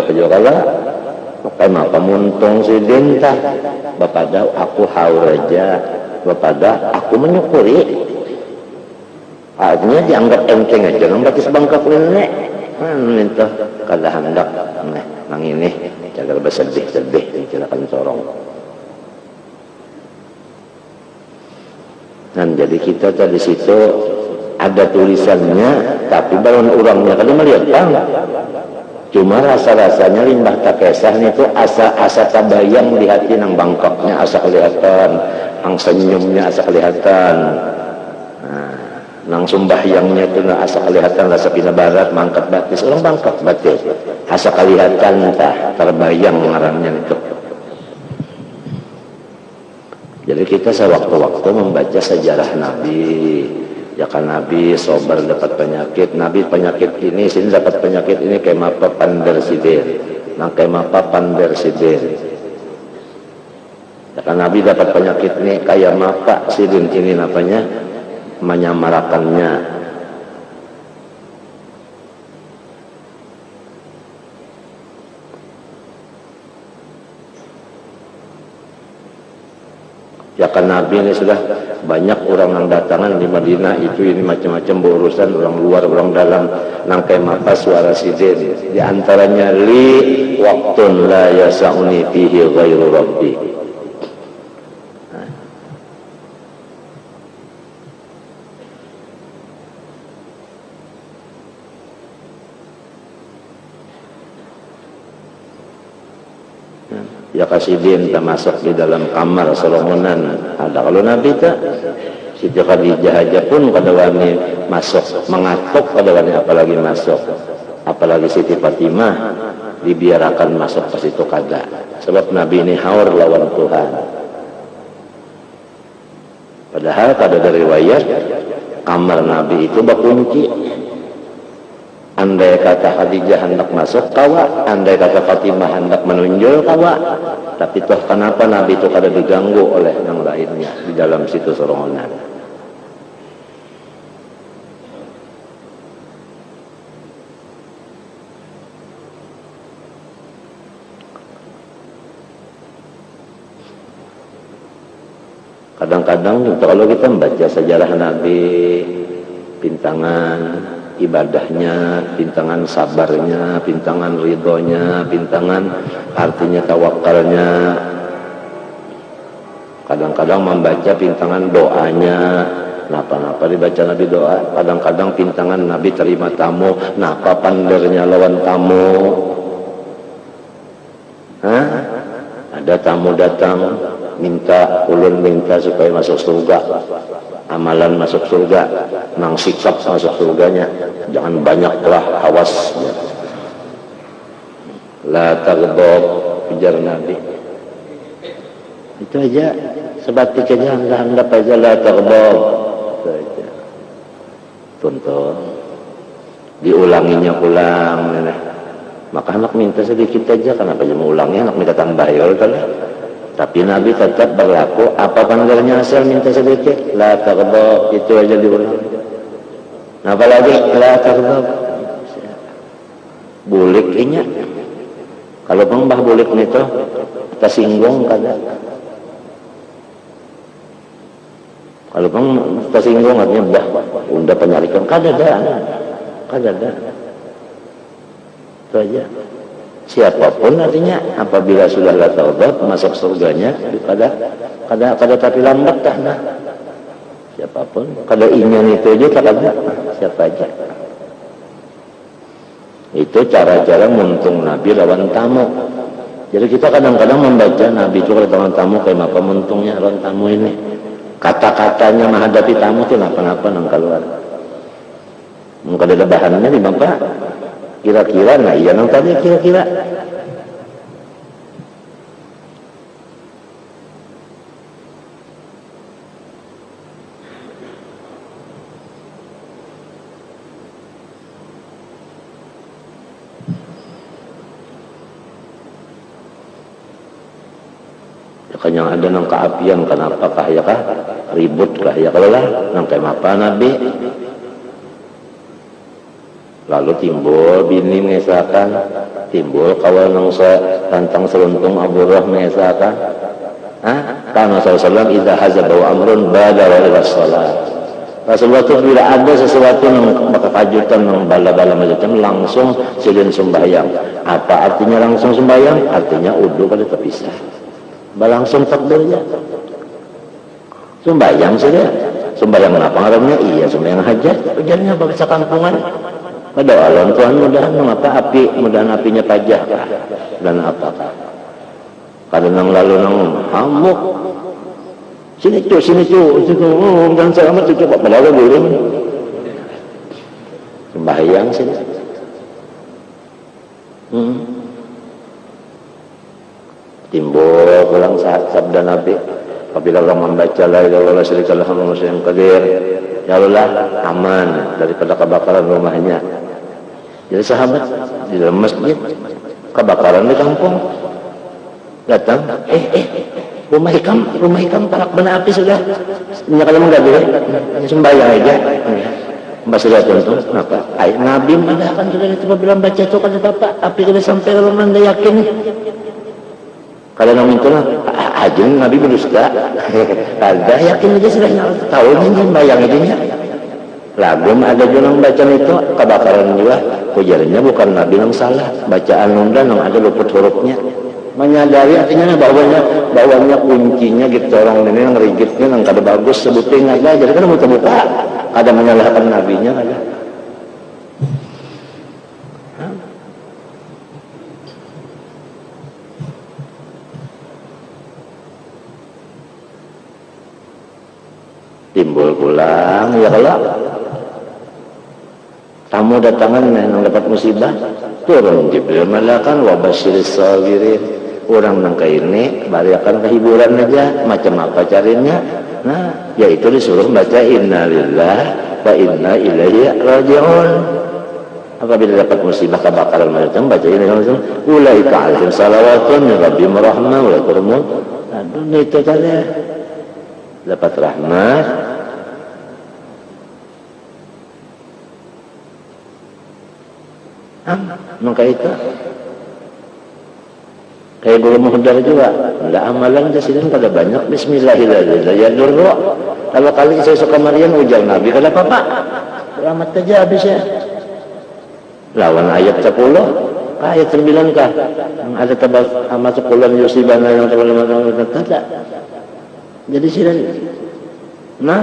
Speaker 1: juga kayak maka muntung si dinta bapada aku haur aja bapada aku menyukuri artinya dianggap enteng aja nang batis bangkak nenek minta kada hendak nang ini jaga bersedih silakan sorong dan jadi kita tadi situ ada tulisannya tapi balon orangnya kada melihat bang cuma rasa-rasanya limbah tak kesah itu asa tabayang di hati nang bangkoknya asa kelihatan ang senyumnya asa kelihatan nang sumbahyangnya itu asa kelihatan rasa pina barat mangkat batis orang bangkok batis asa kelihatan terbayang ngarannya itu. Jadi kita sewaktu-waktu membaca sejarah Nabi ya kan Nabi sobar dapat penyakit Nabi penyakit ini sini dapat penyakit ini kayak mapa pandersidir nah kayak mapa pandersidir ya kan Nabi dapat penyakit ini kayak mapa sidin ini namanya menyamarakannya Ya kan Nabi ini sudah banyak orang yang datangan di Madinah itu ini macam-macam berurusan orang luar orang dalam nangkai mata suara sidin di antaranya li waktun la yasa'uni fihi ghairu rabbi. Ya kasidin tak masuk di dalam kamar Solomonan ada kalau Nabi tak Siti Khadijah aja pun pada wani masuk mengatuk pada wani apalagi masuk apalagi Siti Fatimah dibiarkan masuk ke situ kada sebab Nabi ini haur lawan Tuhan padahal pada dari riwayat kamar Nabi itu berkunci. Andai kata Khadijah hendak masuk kawa, andai kata Fatimah hendak menunjuk kawa, tapi toh kenapa Nabi itu kada diganggu oleh yang lainnya di dalam situ sorongan. Kadang-kadang kalau kita membaca sejarah Nabi, pintangan ibadahnya, pintangan sabarnya, pintangan ridhonya, pintangan artinya tawakalnya. Kadang-kadang membaca pintangan doanya, napa-napa dibaca Nabi doa. Kadang-kadang pintangan Nabi terima tamu, napa pandernya lawan tamu. Hah? Ada tamu datang, ulun minta supaya masuk surga. Amalan masuk surga, nang sikap masuk surganya, jangan banyaklah hawas. La taghdab, ujar Nabi. Itu aja, sebatik aja, handap aja la taghdab. Itu aja. Tuntun, diulanginya ulang. Maka anak minta sedikit aja, kenapa aja mau ulangnya, anak minta tambah ya udah. Tapi Nabi tetap berlaku apa panggilannya asal minta sedikit la taghdab itu aja diulang. Apa lagi la taghdab bulik inya kalau pembah bulik nito tersinggung kada kalau peng tersinggung artinya udah penyarikan kada ada itu aja. Siapapun artinya apabila sudah la taubat masuk surganya kada tapi lambat dah nah. Siapapun kada ingin itu aja kada siapa aja. Itu cara-cara muntung Nabi lawan tamu. Jadi kita kadang-kadang membaca Nabi itu lawan tamu kayak apa muntungnya lawan tamu ini. Kata-katanya menghadapi tamu itu apa-apa nang keluar. Mungkin ada bahannya di Bapak. Kira-kira, nah iya nang tadi kira-kira. Ya kan yang ada nang keapian, kenapakah ya kah? Ribut kah ya kalau lah, nang kayak apa Nabi? Lalu timbul bini mengesahkan, timbul kawan nang tantang seluntung Aburrah mengesahkan. Karena Rasulullah idza hazaba amrun badara ila shalah. Rasulullah itu bila ada sesuatu yang bakal kajutan yang bala-bala macam langsung silin sembahyang. Apa artinya langsung sembahyang? Artinya udu kada terpisah. Langsung takbirnya. Sembahyang saja. Sembahyang apa ngarannya? Iya, sembahyang hajat. Ujarnya bangsa kampungan. Berdoa lawan Tuhan mudahan mengapa mudahan apinya pajah dan apakah karena nang lalu nang hamuk sini cu dan selamat cu coba padahal burung sembahyang sini timbul pulang saat sabda Nabi apabila orang membaca la ilaha illallah syarika lahu musyrikan qadir ya Allah aman daripada kebakaran rumahnya. Jadi sahabat di dalam masjid kebakaran di kampung datang rumah hikam tarak benar api sudah ini kalau enggak boleh sembahyang aja mbak sudah tentu kenapa Nabi mengatakan sudah itu bilang baca itu kata bapak api sudah sampai kalau anda yakin kalau nang itu lah ajeng Nabi berdusta. Ada yakin aja sudah tahu nih bayang aja. Lagum ada junang baca itu kebakaran juga. Ujarnya bukan Nabi yang salah, bacaan nunda yang ada luput hurufnya. Menyadari artinya bawanya kuncinya gitu orang ini yang rigidnya yang kada bagus sebutin aja. Jadi kan mau terbuka ada menyalahkan nabinya ada. Timbul pulang ya kalau tamu datangan yang dapat musibah turun Jibril malakan wabasyiris sabirin orang nangka ini bariakan kehiburan aja macam apa carinya. Nah yaitu disuruh baca innalillah wa inna ilaihi raji'un. Apabila dapat musibah kebakaran macam baca ini ulaika alaihim salawatun min rabbihim rahmah wa turmun. Aduh itu saja dapat rahmat. Maka itu kayak guru muhdar juga ada amalan di sini kada banyak bismillahirrahmanirrahim ya kalau kali saya suka Maryam ujar Nabi kada apa-apa selamat aja habis ya lawan ayat 10 ayat 9 kah ada tabal sama 10 yusibana yang tidak jadi sini nah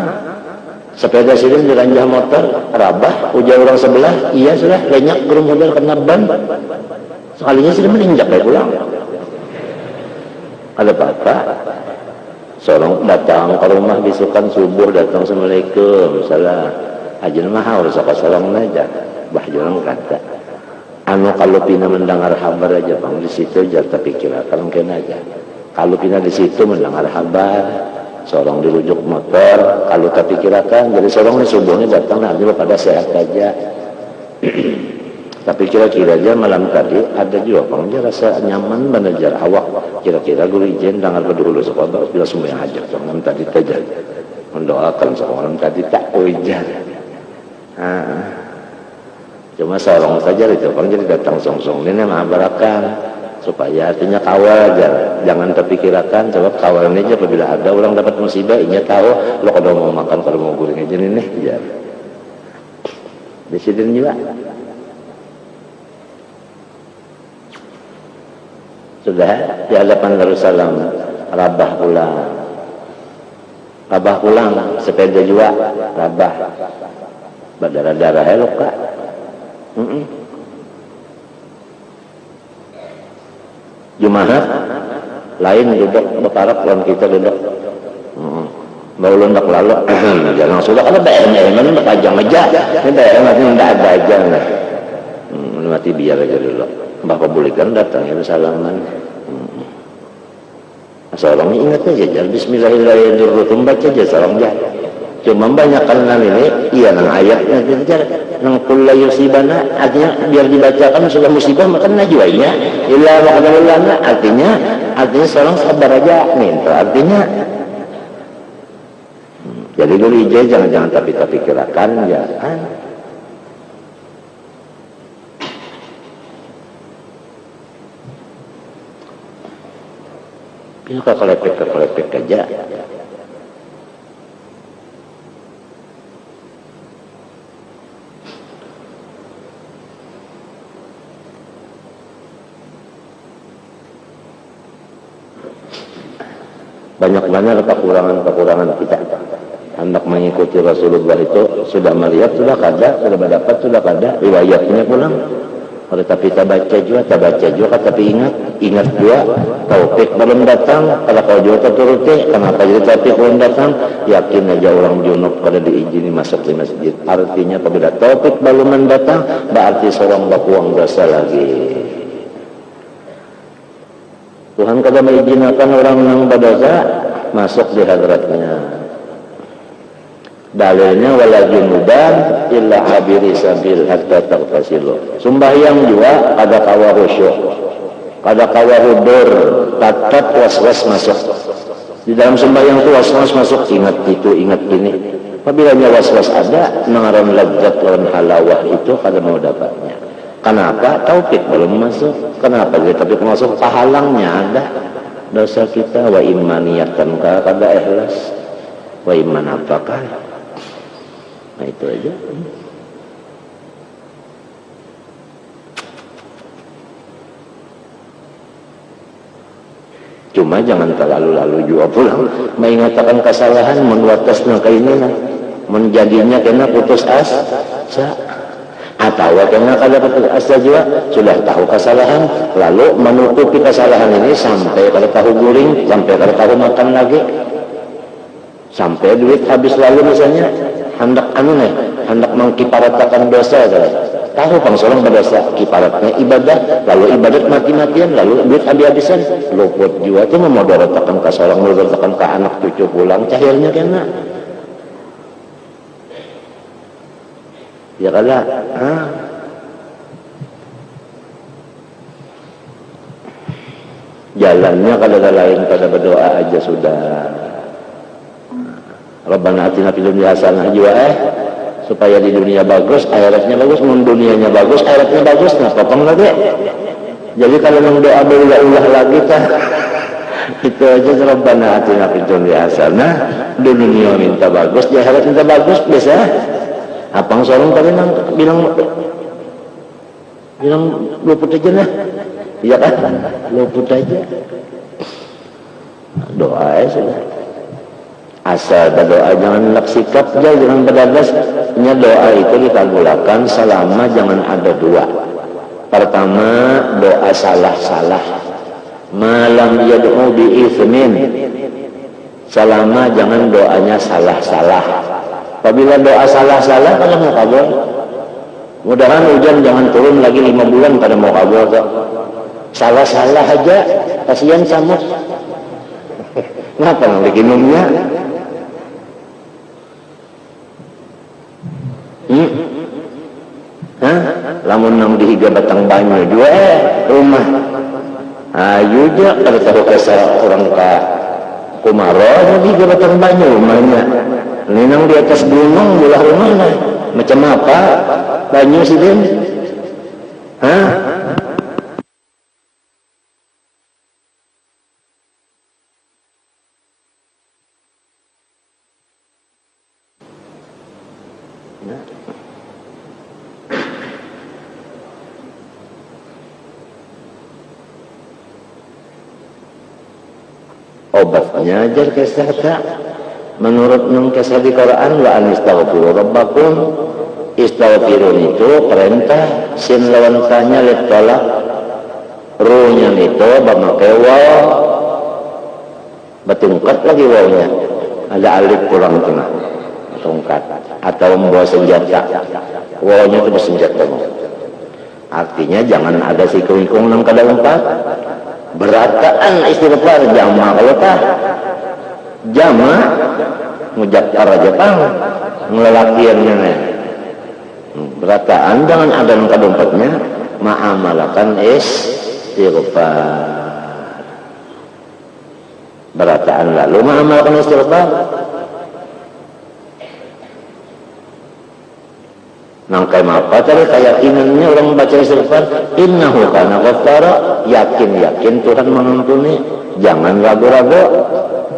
Speaker 1: sepeda sirin diranjah motor rabah ujar orang sebelah iya sudah banyak gerung modal kena ban sekalinya sirin menginjak kayak pulang ada apa-apa seorang datang ke rumah bisukan subuh datang assalamualaikum salah ajin mah harus apa salam aja bah jangan kata anu kalau pina mendengar kabar aja bang di situ aja tapi kira mungkin aja kalau pina di situ mendengar kabar seorang dirujuk motor kalau tak pikirakan jadi seorang ini subuhnya datang nanti pada sehat aja tapi kira-kira aja malam tadi ada juga orang dia rasa nyaman menejar awak kira-kira guru izin dengar dulu sekolah bila semua yang hajar malam tadi saja mendoakan seorang tadi tak ujar cuma seorang saja itu orang jadi datang song-song ini mengabarkan supaya artinya kawal aja jangan terpikirkan sebab kawalnya aja apabila ada orang dapat musibah inya tahu lo kalau mau makan kalau mau goreng aja nih ya disiden juga sudah di hadapan Rasulullah rabah pulang sepeda juga rabah berdarah-darah helok kak Jumahat lain duduk berparak lawan kita duduk baru lundak lalu jangan sudah kalau BNN berpajang aja ini BNN tidak ada aja mati biar aja dulu bapak bolehkan datang ya salaman seorang ingat aja bismillahirrahmanirrahim baca aja salam jahat cuma banyak kalian ini iya nang ayatnya nang kulla yusibana artinya biar dibacakan sudah musibah maka najwainya illa waqadalana artinya seorang sabar aja minta artinya jadi dulu jangan tapi kirakan ya kan ini kekelepek aja banyak kekurangan kita hendak mengikuti Rasulullah itu sudah melihat sudah mendapat sudah kada riwayatnya pulang tapi tak baca juga tapi ingat juga taufik belum datang kalau kau juga turuti kenapa jadi taufik belum datang yakin aja orang junub pada diizini masuk di masjid artinya apabila taufik belum datang berarti seorang bakuang dosa lagi Tuhan kada mengizinkan orang yang berdosa masuk di hadratnya. Dalilnya wala junuban illa abiri sabil hatta tagtasilu. Sembahyang juga ada kawa khusyuk, ada kawa hudur, tatat was-was masuk. Di dalam sembahyang itu was-was masuk, ingat itu, ingat ini. Apabila was-was ada, mengaran lezat lawan halawah itu kada mau dapatnya. Kenapa? Taufik belum masuk. Kenapa? Tapi masuk pahalangnya ada. dosa kita, wa imma niatan ka kada ikhlas, wa imma nafakah. Nah itu aja. Cuma jangan terlalu-lalu juga pulang mengatakan kesalahan menuatasnya keinginan menjadinya kena putus asa atau kena kada putus asa juga sudah tahu kesalahan lalu menutupi kesalahan ini sampai kada tahu guring, sampai kada tahu makan lagi, sampai duit habis lalu misalnya hendak hendak mengkiparatakan dosa tahu pangsolong berdosa kiparatnya ibadah lalu ibadat mati-matian lalu duit habis-habisan luput jiwa itu memodoratakan ke solong memodoratakan ke anak cucu pulang cahilnya kena ya kada jalannya kada lain pada berdoa aja sudah. Rabbana atina fid dunya hasanah jiwa supaya di dunia bagus, akhiratnya bagus, dunianya bagus, akhiratnya bagus, nah potong lagi. Jadi kalau yang doa berulang-ulang lagi kan, itu aja Rabbana atina fid dunya hasanah, di dunia minta bagus, di akhirat minta bagus, biasa. Apang sorong tadi bilang luput aja lah, iya kan? Luput aja. Doa sudah. Asal berdoa jangan nak sikap aja, jangan berdadas. Doa itu dikabulkan selama jangan ada dua. Pertama doa salah-salah, malam yad'u bi itsmin, selama jangan doanya salah-salah. Apabila doa salah-salah kalau mau kabul, mudahan hujan jangan turun lagi 5 bulan pada mau kabul. Salah-salah aja kasihan sama. Ngapa nang dikinumnya? Lamun nang dihiga batang banyu dua rumah ayu aja kada tahu kesal orang ka kumaro dihiga batang banyu rumahnya ninang di atas gunung belah rumahnya macam apa banyu sih din obatnya ajar kisah tak menurut nung kisah di Quran wa anistaghfiru rabbakum. Istaghfirun itu perintah sin lawan tanya letolak ruhnya itu bamakai waw betungkat lagi wawnya ada alif kurang tengah tungkat atau membawa senjata wawnya itu bersenjata artinya jangan ada sikung-ikung nang kada empat berataan istighfar jama kalau tak jama ngujakar aja pang ngelalakiannya berataan jangan ada nangka dompetnya ma'amalakan istighfar berataan lalu ma'amalakan istighfar nangkai apa tadi keyakinannya orang baca istighfar innahu kana ghaffara yakin Tuhan mengampuni jangan ragu-ragu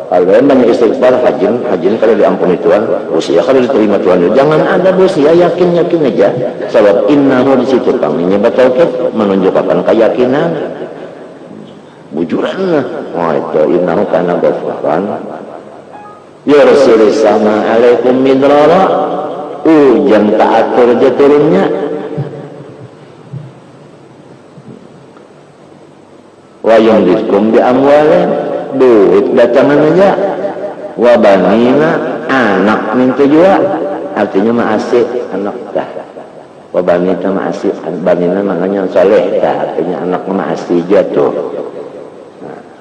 Speaker 1: kalau banyak istighfar hajin kalau diampuni Tuhan usia kalau diterima Tuhan jangan ada usia yakin aja sebab innahu di situ kami nyebat tauhid menunjukkan keyakinan bujuran itu innahu kana ghaffara yursilis sama alaikum midrara hujan tak atur aja turunnya wayung diskum di amwalin duit datangan aja wabanina anak minta juga artinya ma'asih anak dah wabanina ma'asih banina maknanya soleh dah artinya anak ma'asih jatuh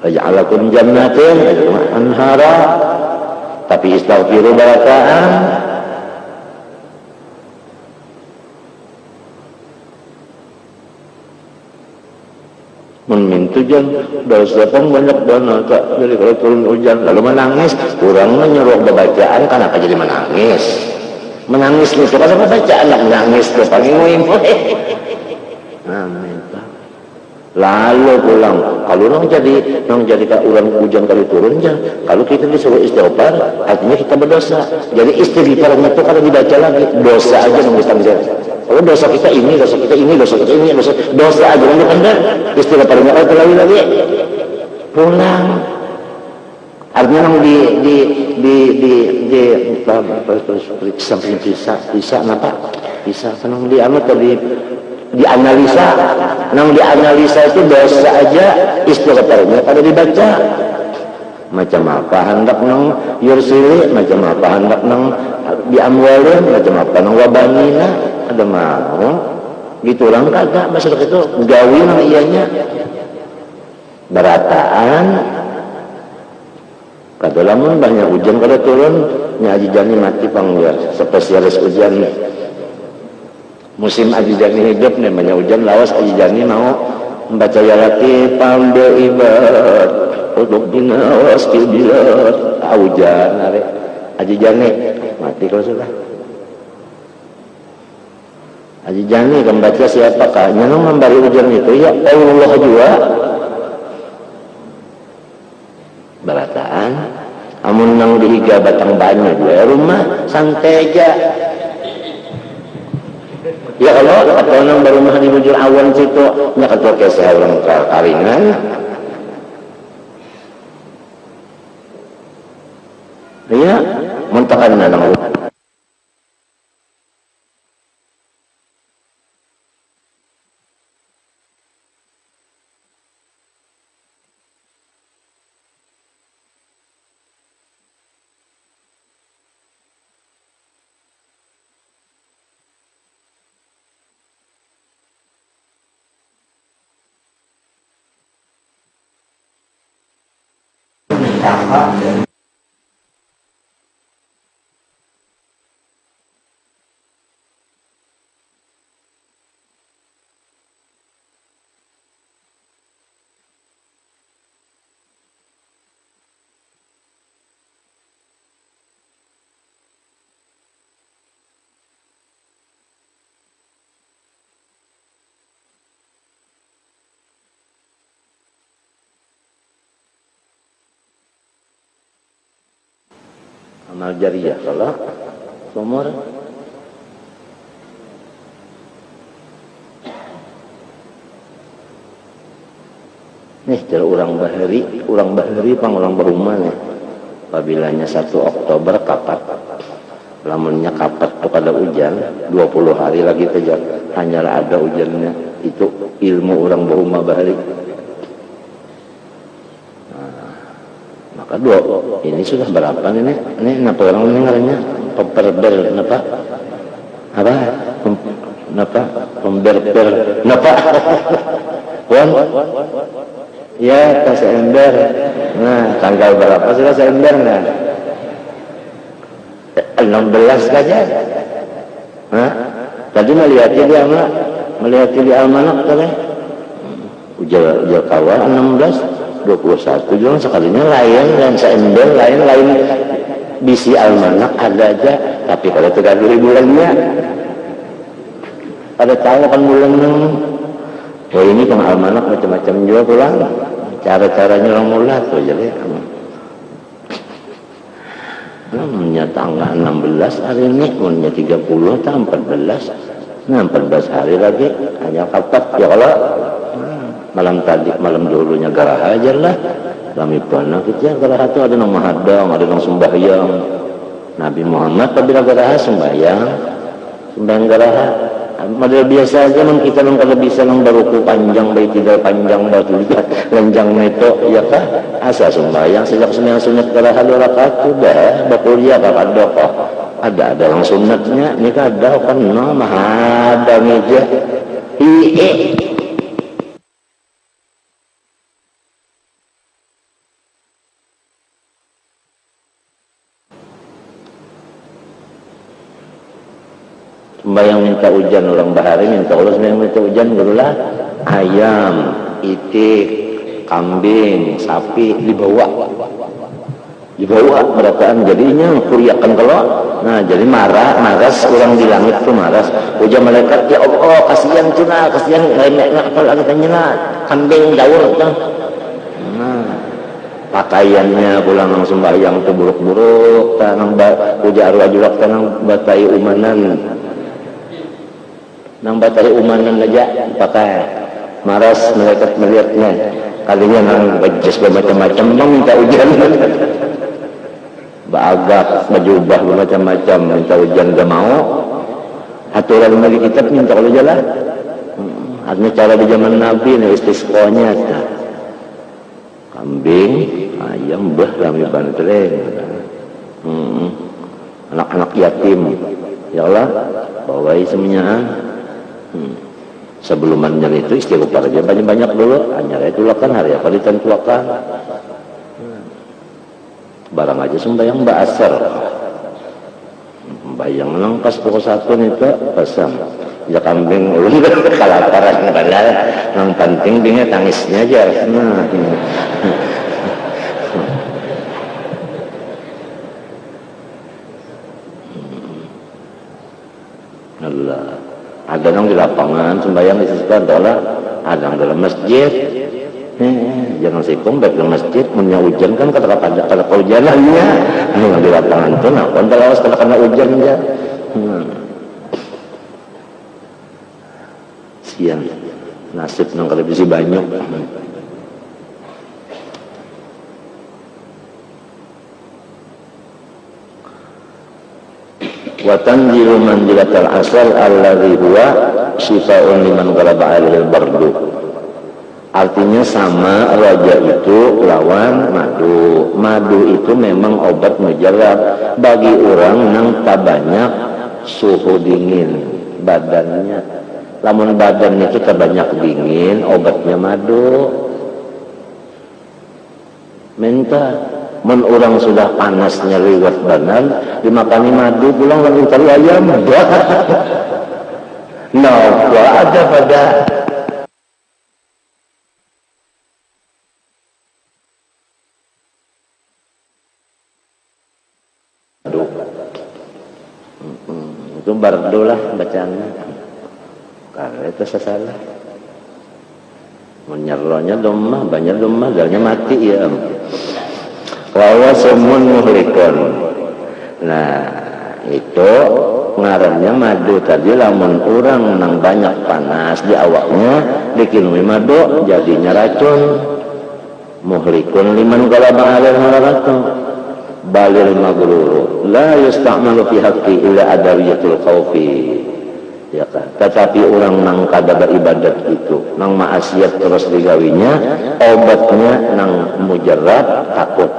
Speaker 1: raja'alakum jannatin anhara tapi istaghfiru barakaan memintu jan dosa pun banyak dana tak jadi kalau turun hujan lalu menangis kurangnya nyuruh bacaan kan apa jadi menangis nih itu kan apa bacaan nak menangis tuh panggil amin lalu pulang. Kalau orang jadi ulang hujan kali turun aja. Kalau kita disuruh istighfar, artinya kita berdosa. Jadi istighfarnya itu kalau dibaca lagi dosa aja yang ditanggung. Kalau dosa kita ini, dosa kita ini, dosa aja yang ditanggung. Istighfarnya lagi pulang. Artinya yang bisa senang dianalisa. Nang dianalisa itu dosa aja istighfarnya pada dibaca. Macam apa hendak nang yursili, macam apa hendak nang diamwalin, macam apa nang wabanina, ada mau gitu orang kagak masalah itu gawi nang ianya berataan. Kata lamun banyak hujan kada turun nyaji jani mati panggil spesialis hujan. Musim Aji Jani hidup namanya hujan lawas Aji Jani mau membaca yalati pambe ibad untuk binawas kibilat hujan Aji Jani mati kalau sudah Aji Jani membaca siapakah yang memberi hujan itu ya Allah juga berataan amun nang dihiga batang banyu dua rumah santai aja. Ya Allah, atau nang baru mah di bujur awan situ nyakat ke seorang karingan. Ya, muntakan nang amal jariah kalau sumur nih cara orang bahari pang orang berumah nih apabila 1 Oktober kapat lamunnya kapat tuh ada hujan 20 hari lagi saja hanyalah ada hujannya itu ilmu orang berumah bahari. Maka ini sudah berapa ini kenapa orang mendengarnya pemberber kenapa Wan ya tas ember nah tanggal berapa sudah seember nah 16 saja tadi melihat di almanak tadi ujar kawan 16 21 juga sekalinya lain seember lain bisi almanak ada aja tapi kalau 30 bulannya pada tahu kan bulan ini kan almanak macam-macam juga pulang cara-caranya orang mula tuh jadi namanya tanggal 16 hari ini punya 30 atau 14 nah 14 hari lagi hanya kapat ya kalau malam dulunya garaha aja lah lami panah kita garaha itu ada yang mahadang ada yang sembahyang Nabi Muhammad apabila garaha sembahyang garaha model biasa aja nang kita nang kalau bisa nang baruku panjang baik tidak panjang batu lihat lenjang neto ya kah asa sembahyang sejak sembahyang sunat garaha 2 rakaat sudah bakuliah kakak doa ada yang sunatnya ini kada kan mahadang aja sembahyang minta hujan orang bahari minta Allah sembahyang minta hujan gurulah ayam, itik, kambing, sapi dibawa berataan jadinya kuriakan kalau nah jadi maras orang di langit tuh maras hujan malaikat ya Allah kasihan cina kasihan nggak kalau lagi tanya kambing daur tah. Nah, pakaiannya pulang langsung sembahyang tuh buruk-buruk, tanang puja arwah tanang batai umanan. Nang batai umanan aja pakai maras malaikat melihatnya. Kalinya nang bejes bermacam-macam minta ujian. Baagak, bajubah bermacam-macam minta ujian gak mau. Aturan dari kitab minta kalau jalan. Artinya cara di zaman Nabi nih istisqonya kambing, ayam, bah rami bantreng, anak-anak yatim, ya Allah bawai semuanya. Sebelum manjal itu istighfar aja banyak-banyak dulu, hanya itu kan hari apa ditentuakan. Barang aja sembahyang basar, bayang nang pas pokok satu itu pasang. Ya kambing ulun kalaparan padahal yang penting dia tangisnya aja. Nah, Allah. Ada yang di lapangan sembahyang di sekitar dolar, ada yang dalam masjid. Jangan sikung baik dalam masjid, punya hujan kan kata hujanannya. Yang di lapangan itu, nah, kontalawas kena hujan aja. Siang nasib nang televisi banyak. Wa tanzilu manzilatal asal alladhi huwa shifaa'un liman ghalaba 'alaihi al-bardu. Artinya sama raja itu lawan madu. Madu itu memang obat mujarab bagi orang yang tak banyak suhu dingin badannya. Lamun badan itu terbanyak dingin, obatnya madu. Minta, men orang sudah panas nyeri badan, dimakani madu, pulang lagi cari ayam. Nah, ada pada itu bardo lah bacaannya. Karena itu salah. Menyerlonya domah, banyak domah, dalnya mati ya. Wawa semun muhlikun. Nah, itu ngarannya madu tadi lamun orang nang banyak panas di awaknya dikinumi madu jadinya racun. Muhlikun liman galaba 'alal harakatu. Balil magruru la yusta'malu fi haqqi illa adawiyatul khaufi. Ya kan? Tetapi orang nang kada beribadat itu nang maksiat terus digawinya, obatnya nang mujarrad takut.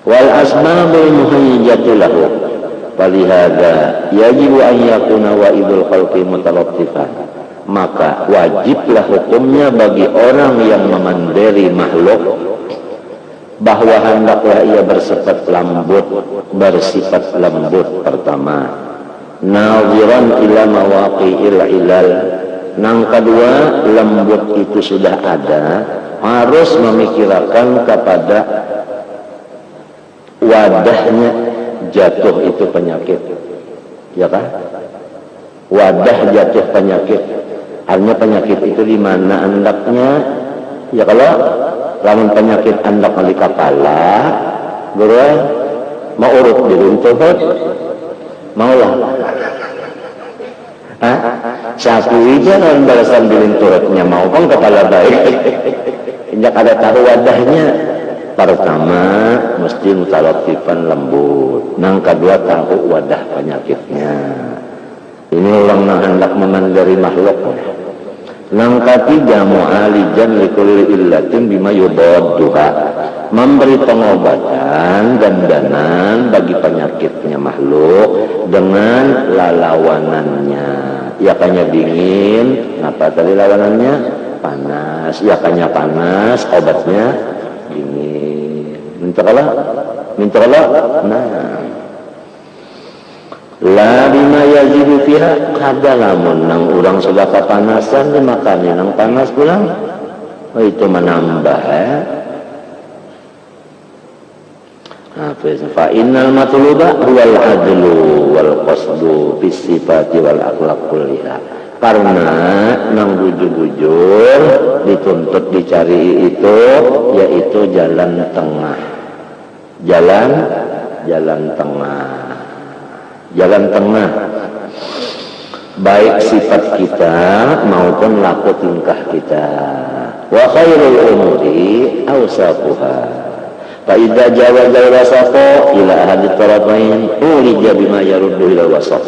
Speaker 1: Wal asbabul muhayyijatu lahu falihada yajibu an yakuna wa'idul khalqi mutalattifan. Maka wajiblah hukumnya bagi orang yang memandiri makhluk bahwa hendaklah ia bersifat lembut. Pertama, naziran ila mawaqi'il ilal. Nang kedua, lembut itu sudah ada, harus memikirkan kepada wadahnya jatuh itu penyakit, ya kan? Wadah jatuh penyakit, artinya penyakit itu di mana andaknya, ya kalau lamun penyakit andak di kepala, guru mau urut di runtut, maulah. Satu aja non balasan di runtutnya mau kan kepala baik. Injak ada tahu wadahnya. Pertama mesti mutalatifan lembut. Nang kedua tahu wadah penyakitnya. Ini orang yang hendak memandiri makhluk. Nang ketiga mu'alijan likulli illatin bima yudadduha. Memberi pengobatan dandanan bagi penyakitnya makhluk dengan lalawanannya. Yakanya dingin, apa tadi lawanannya? Panas. Yakanya panas, obatnya dingin. Mintalah. Nah, la bima yazidu fiha kada lamun nang urang sudah kepanasan dimakani nang panas pulang. Oh, itu menambah Fa innal matluba huwal adlu wal qasdu bis sifati wal akhlaq kulliha. Karena nang bujur-bujur dituntut dicari itu yaitu jalan tengah. Jalan tengah. Baik sifat kita maupun laku tingkah kita. Wa khairul umuri awsafuha. Fa idza jawaza al-wasata ila ahadi tarafain ulija bima yaruddu ila wasat.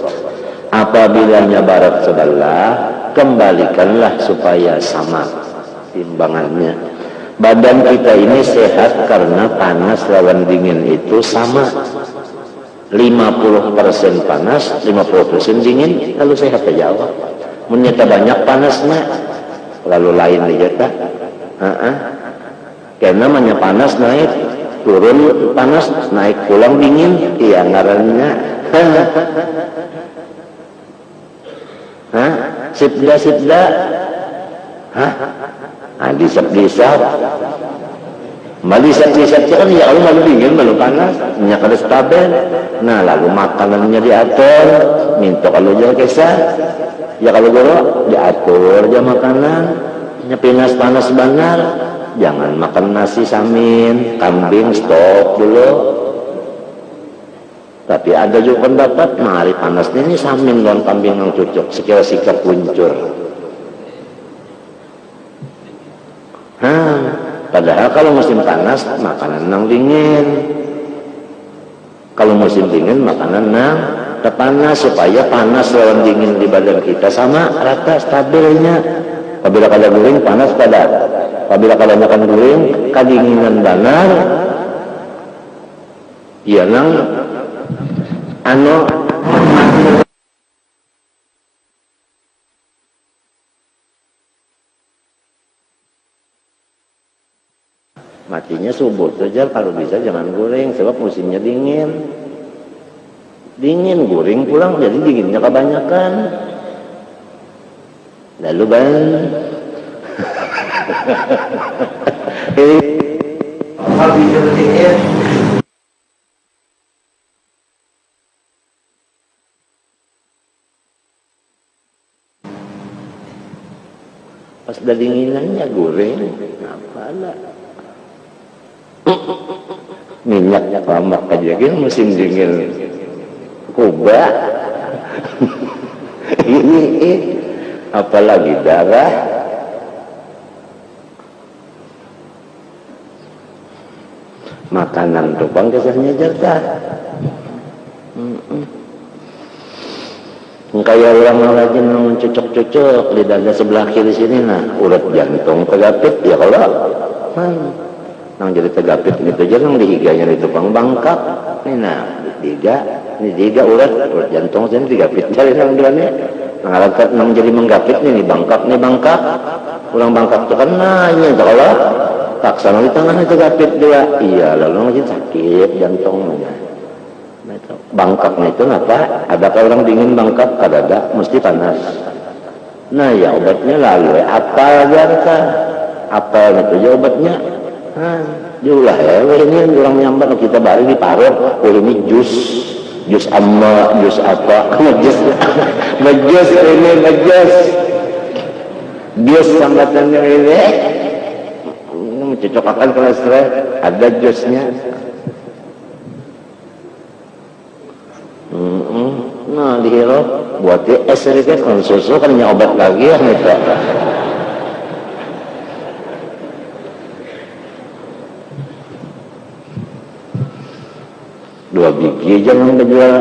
Speaker 1: Apabila barat sebelah, kembalikanlah supaya sama timbangannya. Badan kita ini sehat karena panas lawan dingin itu sama. 50% panas, 50% dingin, lalu sehat aja Allah. Menyata banyak panasnya, lalu lain aja tak. Karena namanya panas naik, turun panas, naik pulang dingin, iya ngarannya. Sibda. Disap. Malisap kan ya Allah malu dingin, malu panas, minyak ada stabil. Nah lalu makanannya diatur, minta kalau jalan kisah, ya kalau goro diatur aja makanan, nyepinas panas benar, jangan makan nasi samin, kambing stop dulu. Tapi ada juga pendapat, mari panasnya ini samin lawan kambing yang cocok, sekira sikap kuncur. Padahal kalau musim panas makanan nang dingin, kalau musim dingin makanan nang panas, supaya panas lawan dingin di badan kita sama rata stabilnya. Apabila kada guring panas padat, apabila kada makan guring kadinginan benar. Iya nang matinya subuh saja, kalau bisa jangan goreng sebab musimnya dingin goreng pulang jadi dinginnya kebanyakan lalu pas udah dinginannya goreng apalah minyaknya pamak aja kan musim dingin kuba ini apalagi darah makanan tupang kesahnya jatah kayak orang rajin cocok-cocok di dada sebelah kiri sini urat jantung tegapit ya kalau nang jadi tegapit itu aja nang dihiganya di tukang bangkak dihiga urat jantung sini tegapit jadi nang bilangnya nang jadi menggapit nih bangkak orang bangkak itu kan nanya kalau taksana di tangan itu tegapit dia iya lalu lagi sakit jantungnya bangkaknya itu apa adakah orang dingin bangkak kadada mesti panas ya obatnya lalu apal itu aja obatnya julah ya, ini orang nyambar kita balik di paruh, ini jus amma, jus apa, ngejus sambatannya ini mencocokkan kolesterol, ada jusnya. Nah dihirup, buatnya es sedikit, kalau susu kan obat lagi ya gitu. Dua biji jangan berjual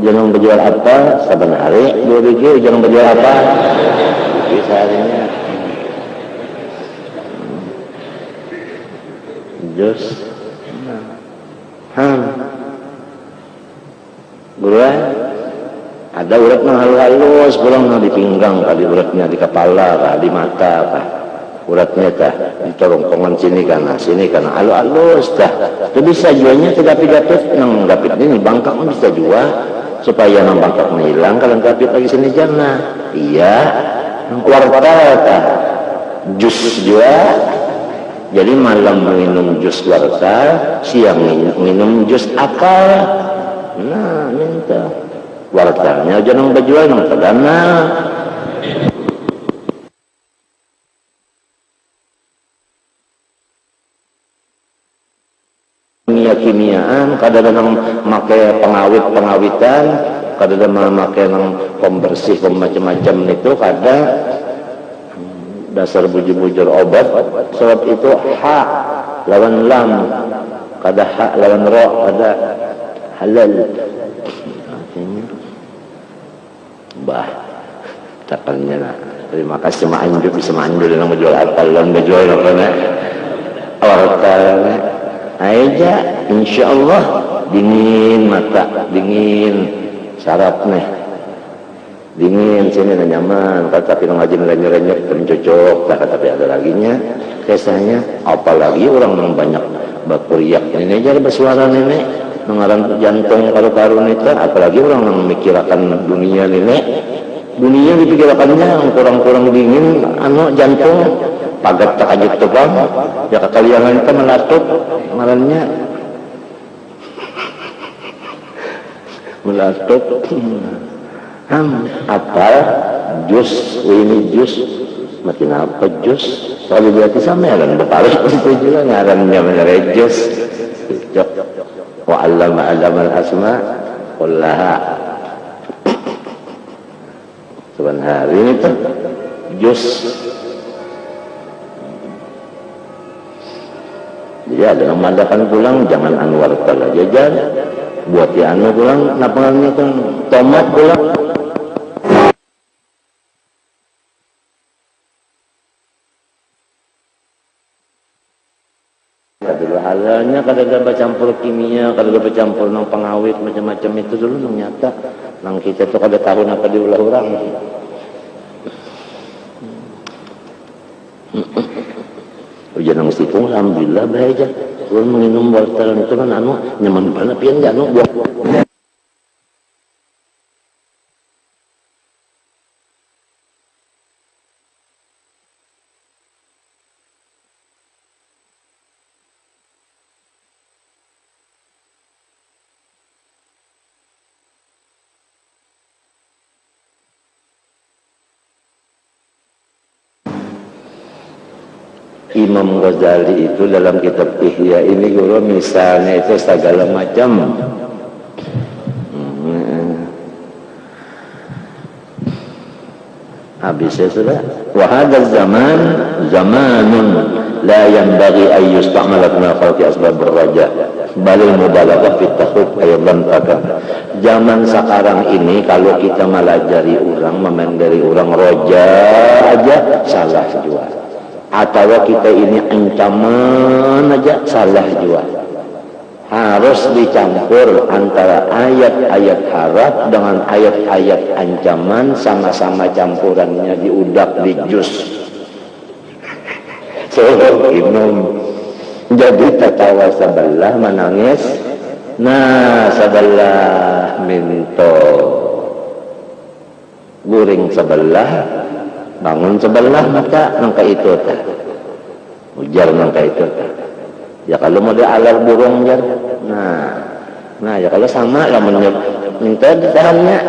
Speaker 1: jangan berjual apa saban hari 2 biji jangan berjual apa bisa harinya jus buruan ada urat nang halus pulang nang di pinggang kali uratnya di kepala kali di mata kah uratnya tah di corongkongan sini kana halus tah itu bisa jualnya tegapit nang gapit ini bangkak bisa jual supaya nang bangkak hilang kalau gapit lagi sini jangan iya nang keluar tah jus jual Jadi malam minum jus warta, siang minum jus akal. Nah, minta wartanya jangan berjual nang perdana. Kimia-kimiaan, kadang-kadang pakai pengawit-pengawitan, kadang-kadang pakai pembersih macam-macam itu, kadang dasar bujur-bujur obat. Sebab itu ha lawan lam, kada ha lawan ro, kada halal. Artinya bah takalnya lah. Terima kasih Ma'anjur yang menjual akal dan menjual apa ortal. Aja insyaallah dingin mata, dingin saraf nih, dingin sini nyaman. Tapi ngaji ngerenyek cocok, tapi ada laginya kisahnya. Apalagi orang yang banyak berteriak ini aja bersuara nenek mengarang jantung karu-karu nita. Apalagi orang yang memikirkan dunia nenek, dunia dipikirkannya kurang-kurang dingin, jantung pagat tak aja tebang ya kekaliangan kita melatut marahnya melatut apa jus ini jus makin apa jus selalu berarti sama ya kan berpaling itu juga ngarannya menarik jus wa allama al-asma kullaha sebenarnya hari ini tuh jus. Jadi ada yang mandakan pulang jangan anwar telah jajan buat ya anu pulang napangannya kan tomat pulang kadang halanya kadang bercampur kimia kadang bercampur nang pengawet macam-macam itu dulu nang nyata nang kita tuh kada tahu apa diulah orang. Jangan mesti pun alhamdulillah bahagia. Kalau minum wortel itu kan nyaman banget pian buang. Imam Ghazali itu dalam kitab Ihya ini guru misalnya itu segala macam habisnya sudah wa hadzal zaman zamanun la yanbaghi an yusta'mala min khalqi asbab ar-raja balil mubalaghah fi takhuf aydan taka. Zaman sekarang ini kalau kita melajari orang memendari orang roja aja salah juga. Atau kita ini ancaman aja salah juga. Harus dicampur antara ayat-ayat harap dengan ayat-ayat ancaman, sama-sama campurannya diudak di jus. So, imam jadi tertawa sebelah menangis, nah sebelah minto guring sebelah bangun sebelah maka nangka itu ujar nangka itu ya kalau mau dia alar burung jar nah ya kalau sama lah minta ditahannya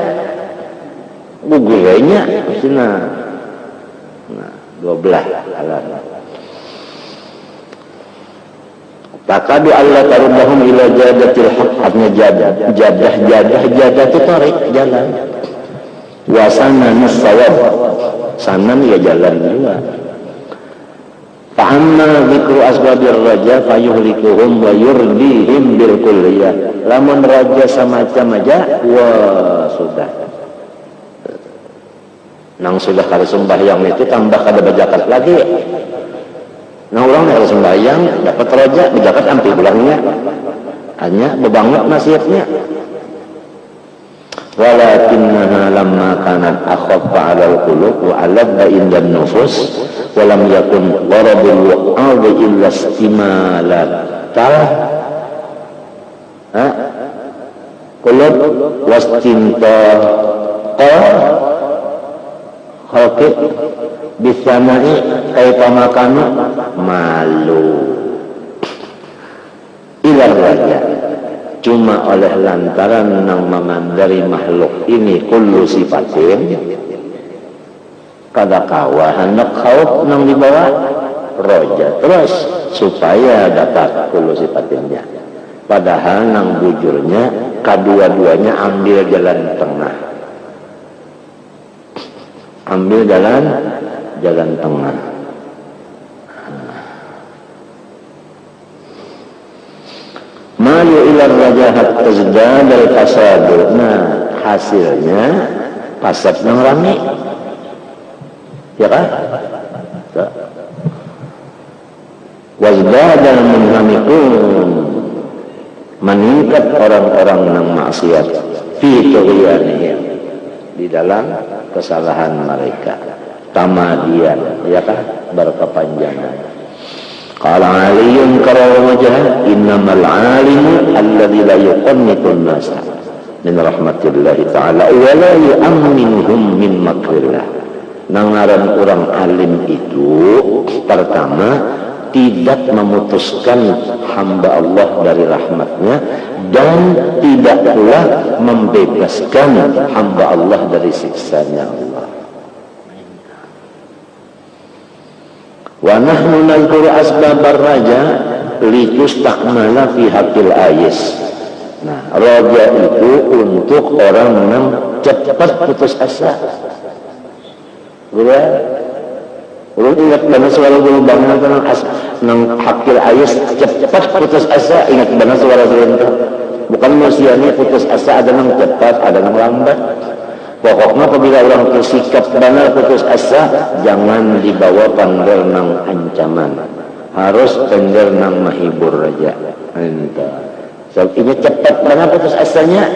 Speaker 1: gugurenya nah 12 alar takadu Allah tarullahum ila jadatil haq artinya jadah itu tarik jalan wasanan sawab sanan ya jalan juga. Fa'amma dzikru asbabir raja fayuhlikuhum wa yurdihim bil kulliyah. Lamun raja semacam aja wah sudah. Nang sudah kada sembahyang itu tambah kada berzakat lagi. Nah orang kada sembahyang dapat raja berzakat ampi bulangnya. Hanya bebanget nasihatnya. Walakinnaha lamma kanat akhaffa 'ala al-qulub wa 'alabba inda an-nufus wa lam yakun gharadul wa'adhi illa istimalat qulub wastinta khalqi bisanai kaifa makanu malu ilar raja, cuma oleh lantaran nang memandari makhluk ini kullu sifatin kada kawa hendak khauf nang dibawa roja terus supaya dapat kullu sifatinnya, padahal nang bujurnya kedua-duanya ambil jalan tengah, ambil jalan tengah. Malu ilar rajahat tazdad al-fasad. Nah, hasilnya fasad yang rame. Ya kan? Wazdad al-munhamikun, meningkat orang-orang yang maksiat fi tughyanihim, di dalam kesalahan mereka, tamadian, ya kan, berkepanjangan. Qala aliyun karawa wajah innamal alimu alladhi la yuqannitun nasa min rahmatillahi ta'ala wa la yu'amminuhum min makrillah. Nang ngaran orang alim itu pertama tidak memutuskan hamba Allah dari rahmatnya dan tidak pula membebaskan hamba Allah dari siksanya Allah. Wa nahnu nadhkuru asbabar raja litustakmala fi haqqil ayis. Nah, raja itu untuk orang yang cepat putus asa. Ulun ingat benar suara dulu bangun nang haqqil ayis cepat putus asa, ingat benar suara itu. Bukan manusianya putus asa, ada yang cepat, ada yang lambat. Pokoknya apabila orang bersikap benar putus asa, jangan dibawa pandel nang ancaman, harus pandel nang mahibur raja. Entah. So, ini cepat benar putus asanya.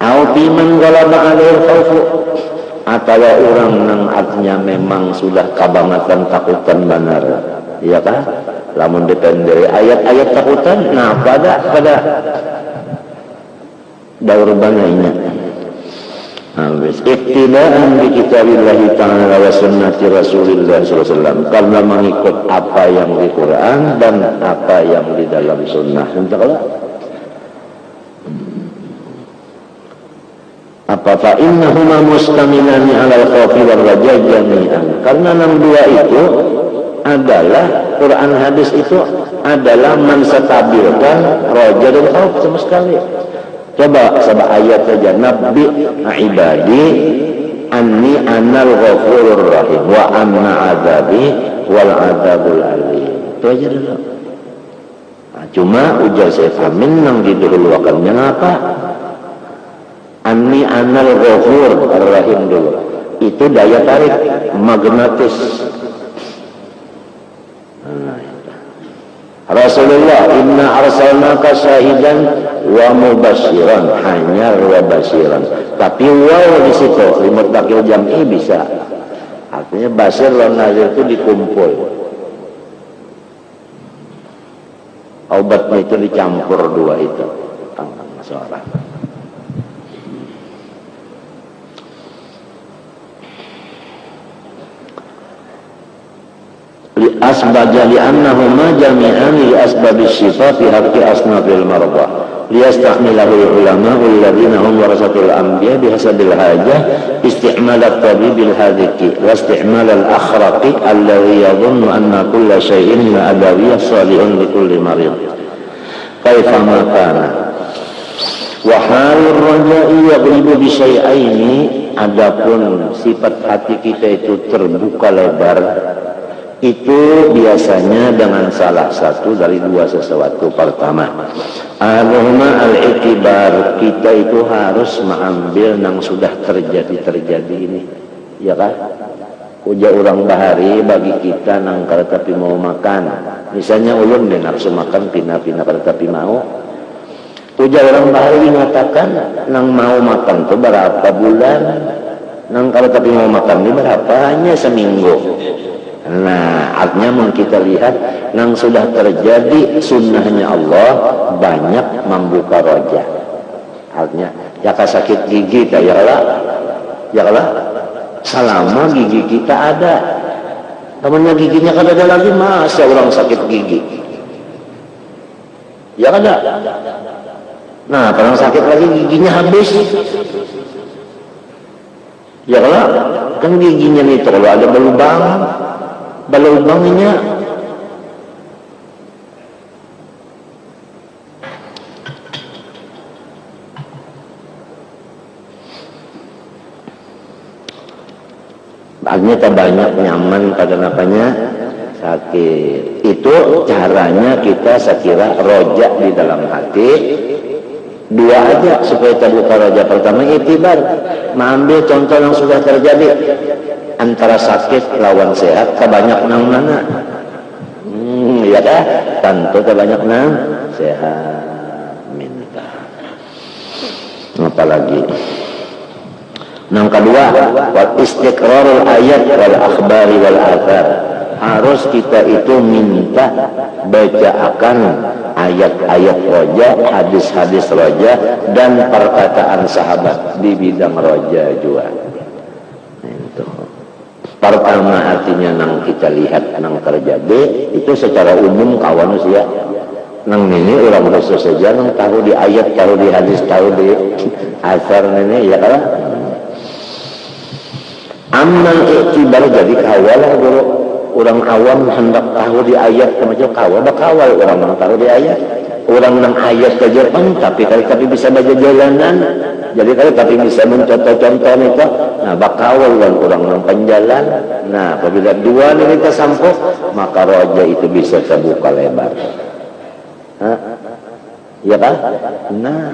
Speaker 1: Autiman galaba alil khawfu, atau orang nang artinya memang sudah kabangatan takutan benar, iya kan? Lamun dipenderi ayat-ayat takutan, nah pada daur banyak habis iktidaan bi kitabillahi ta'ala wa sunnati rasulillah SAW, karena mengikut apa yang di Quran dan apa yang di dalam sunnah. Entahlah apa fa innahuma mustamilani alal khawfi wal raja jami'an, karena yang dua itu adalah Quran hadis itu adalah menstabilkan raja dan khauf sama sekali. Coba sabah ayat saja, nabbi ibadi anni anal ghafurur rahim wa anna adabi wal adabul alim. Itu aja dulu. Nah, cuma ujar Syekh Amin yang didahulukannya apa? Anni anal ghafur rahim dulu. Itu daya tarik magnetis. Rasulullah inna arsalnaka syahidan wa mubasyiran, hanya wa basyiran, tapi waw di situ limut takil jam'i bisa, artinya basyir dan nazir itu dikumpul, obatnya itu dicampur dua itu seorang. Asbaja li'annahuma jami'an li asbabis syifa fi haqqi asnafil marda liyastakmilahu ulama alladhina hum warasatul anbiya bihasabil hajah isti'mal at-tabibil hadiki wa isti'mal al-akhraqi alladhi yadhunnu anna kulla shay'in min adawiyyah salihun li kulli marid kaifa ma kana wa halur raja'i yaghlibu bi syai'aini. Adapun sifat hati kita itu terbuka lebar, itu biasanya dengan salah satu dari dua sesuatu. Pertama, al-huma al-i'tibar, kita itu harus mengambil yang sudah terjadi ini, ya kan? Uja orang bahari bagi kita nang kada tapi mau makan, misalnya ulun deh nafsu makan pina-pina kada tapi mau. Uja orang bahari mengatakan nang mau makan tuh berapa bulan, nang kada tapi mau makan ini berapa, hanya seminggu. Nah, artinya mau kita lihat yang sudah terjadi sunnahnya Allah banyak membuka roja. Artinya jaka sakit gigi tayalah Ya kalau selama gigi kita ada, temannya giginya kan ada lagi, masa orang sakit gigi? Ya kan ada. Nah, kalau sakit lagi giginya habis. Ya kalau kan giginya itu kalau ada belubangnya. Ternyata banyak nyaman pada napanya sakit. Itu caranya kita sekira rojak di dalam hati. Dua aja supaya terbuka rojak. Pertama itibar, mengambil contoh yang sudah terjadi antara sakit lawan sehat. Kebanyak nang mana? Ya dah, tentu kebanyak nang sehat. Minta. Apalagi? Yang kedua, wal istiqrarul ayat wal akhbari wal athar. Harus kita itu minta bacaakan ayat-ayat roja, hadis-hadis roja, dan perkataan sahabat di bidang roja juga. Itu. Pertama artinya nang kita lihat nang terjadi itu secara umum kawan usia. Nang ini orang khusus saja nang tahu di ayat, tahu di hadis, tahu di athar ini ya kan. Amal iktibar jadi kawal guru. Orang awam hendak tahu di ayat macam kawal orang nang tahu di ayat. Orang nang ayat ke Jepang tapi bisa baca jalanan. Jadi tapi bisa mencontoh-contoh itu. Nah, bakawal kan orang nang penjalan. Nah, apabila dua ini tersampuk, maka roja itu bisa terbuka lebar. Ya kan? Nah,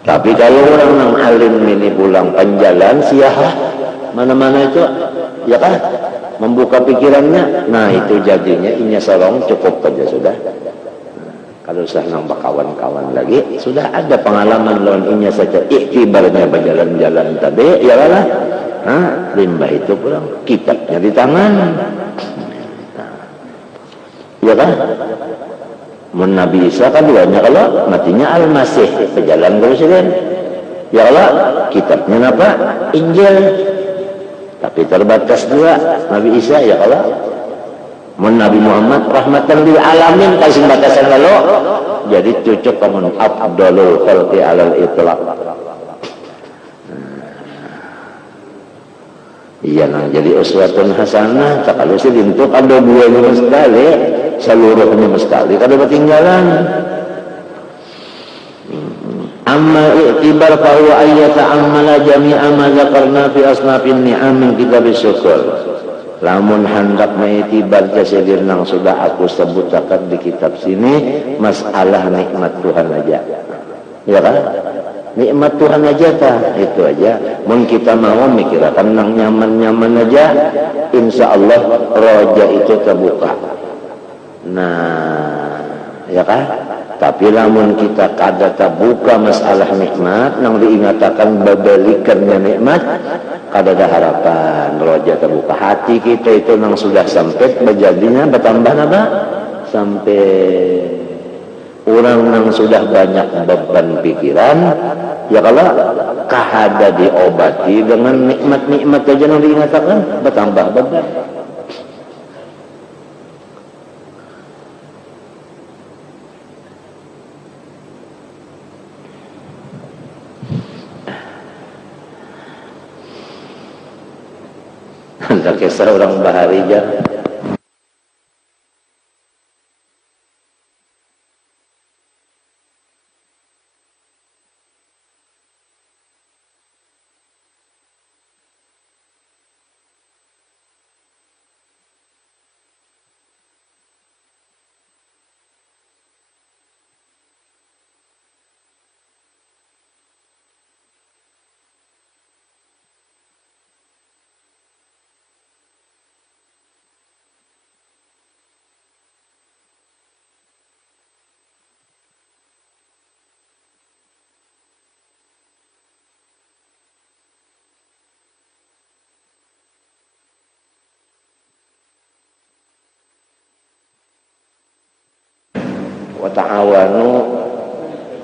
Speaker 1: tapi kalau orang nang alim ini pulang penjalan siapa? Mana-mana itu, ya kan? Membuka pikirannya, nah itu jadinya inya sorong cukup saja sudah. Kalau sudah nambah kawan-kawan lagi, sudah ada pengalaman lawan inya saja. Iktibarnya berjalan-jalan tadi, ya lah. Limbah itu pulang, kitabnya di tangan. Ya kan? Nabi Isa kan duanya kalau matinya Al-Masih, berjalan presiden. Ya Allah, kitabnya apa? Injil. Tapi terbatas juga Nabi Isa ya Allah. Nabi Muhammad rahmatan lil alamin kasih batasan lalu. Jadi cocok kamu afdalul khalqi alal itlaq. Iya nah jadi uswatun hasanah. Kalau sih untuk ada dua sekali, seluruhnya sekali kada ketinggalan. Amma i'tibar fahuwa ayyata ammala jami'a ma zakarna fi asnafin ni'am min kitab syukur. Lamun hendak mengiktibar jasedir nang sudah aku sebutakan di kitab sini masalah nikmat Tuhan aja. Ya kan? Nikmat Tuhan aja tah, itu aja. Mun kita mau mikirkan nang nyaman-nyaman aja, insya Allah roja itu terbuka. Nah, ya kan? Tapi lamun kita kada terbuka masalah nikmat, nang diingatakan babalikannya nikmat, kada ada harapan roja terbuka. Hati kita itu nang sudah sampai berjadinya bertambah apa? Sampai orang nang sudah banyak beban pikiran, ya kalau kahada diobati dengan nikmat-nikmat aja nang diingatakan bertambah beban. Ada kisah orang Baharija.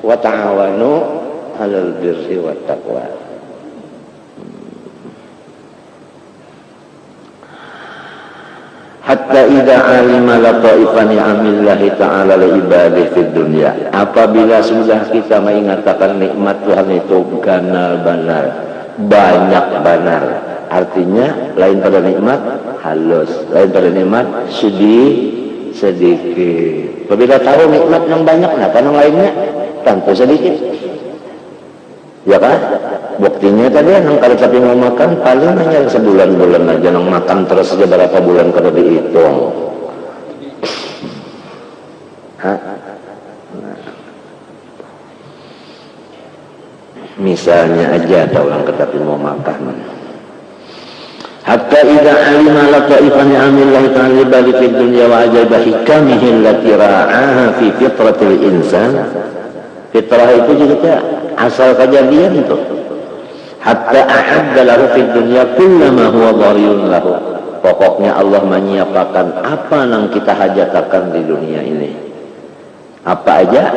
Speaker 1: wa ta'awanu 'alal birri wat taqwa. hatta idza alima lataifan ni'amillahi ta'ala li ibadihi fid dunya. Apabila sudah kita mengatakan nikmat Tuhan itu ganal banar, banyak banar, artinya lain pada nikmat halus, lain pada nikmat sedikit. Apabila tahu nikmat yang banyak, nah kan yang lainnya tentu sedikit. Ya kan? Buktinya tadi nang kalau tapi mau makan paling hanya sebulan-bulan aja, nang makan terus aja berapa bulan kalau dihitung. Hah? Nah. Misalnya aja ada orang tapi mau makan. Hatta idza alima lataifan ni'amillahi ta'ala bali fid dunya wa ajaba hikamihi allati ra'aha fi fitratil insan. Fitrah itu juga asal kejadian itu. Hatta a'adda lahu fid dunya kullama huwa dhariyun lahu. Pokoknya Allah menyiapkan apa yang kita hajatakan di dunia ini. Apa aja?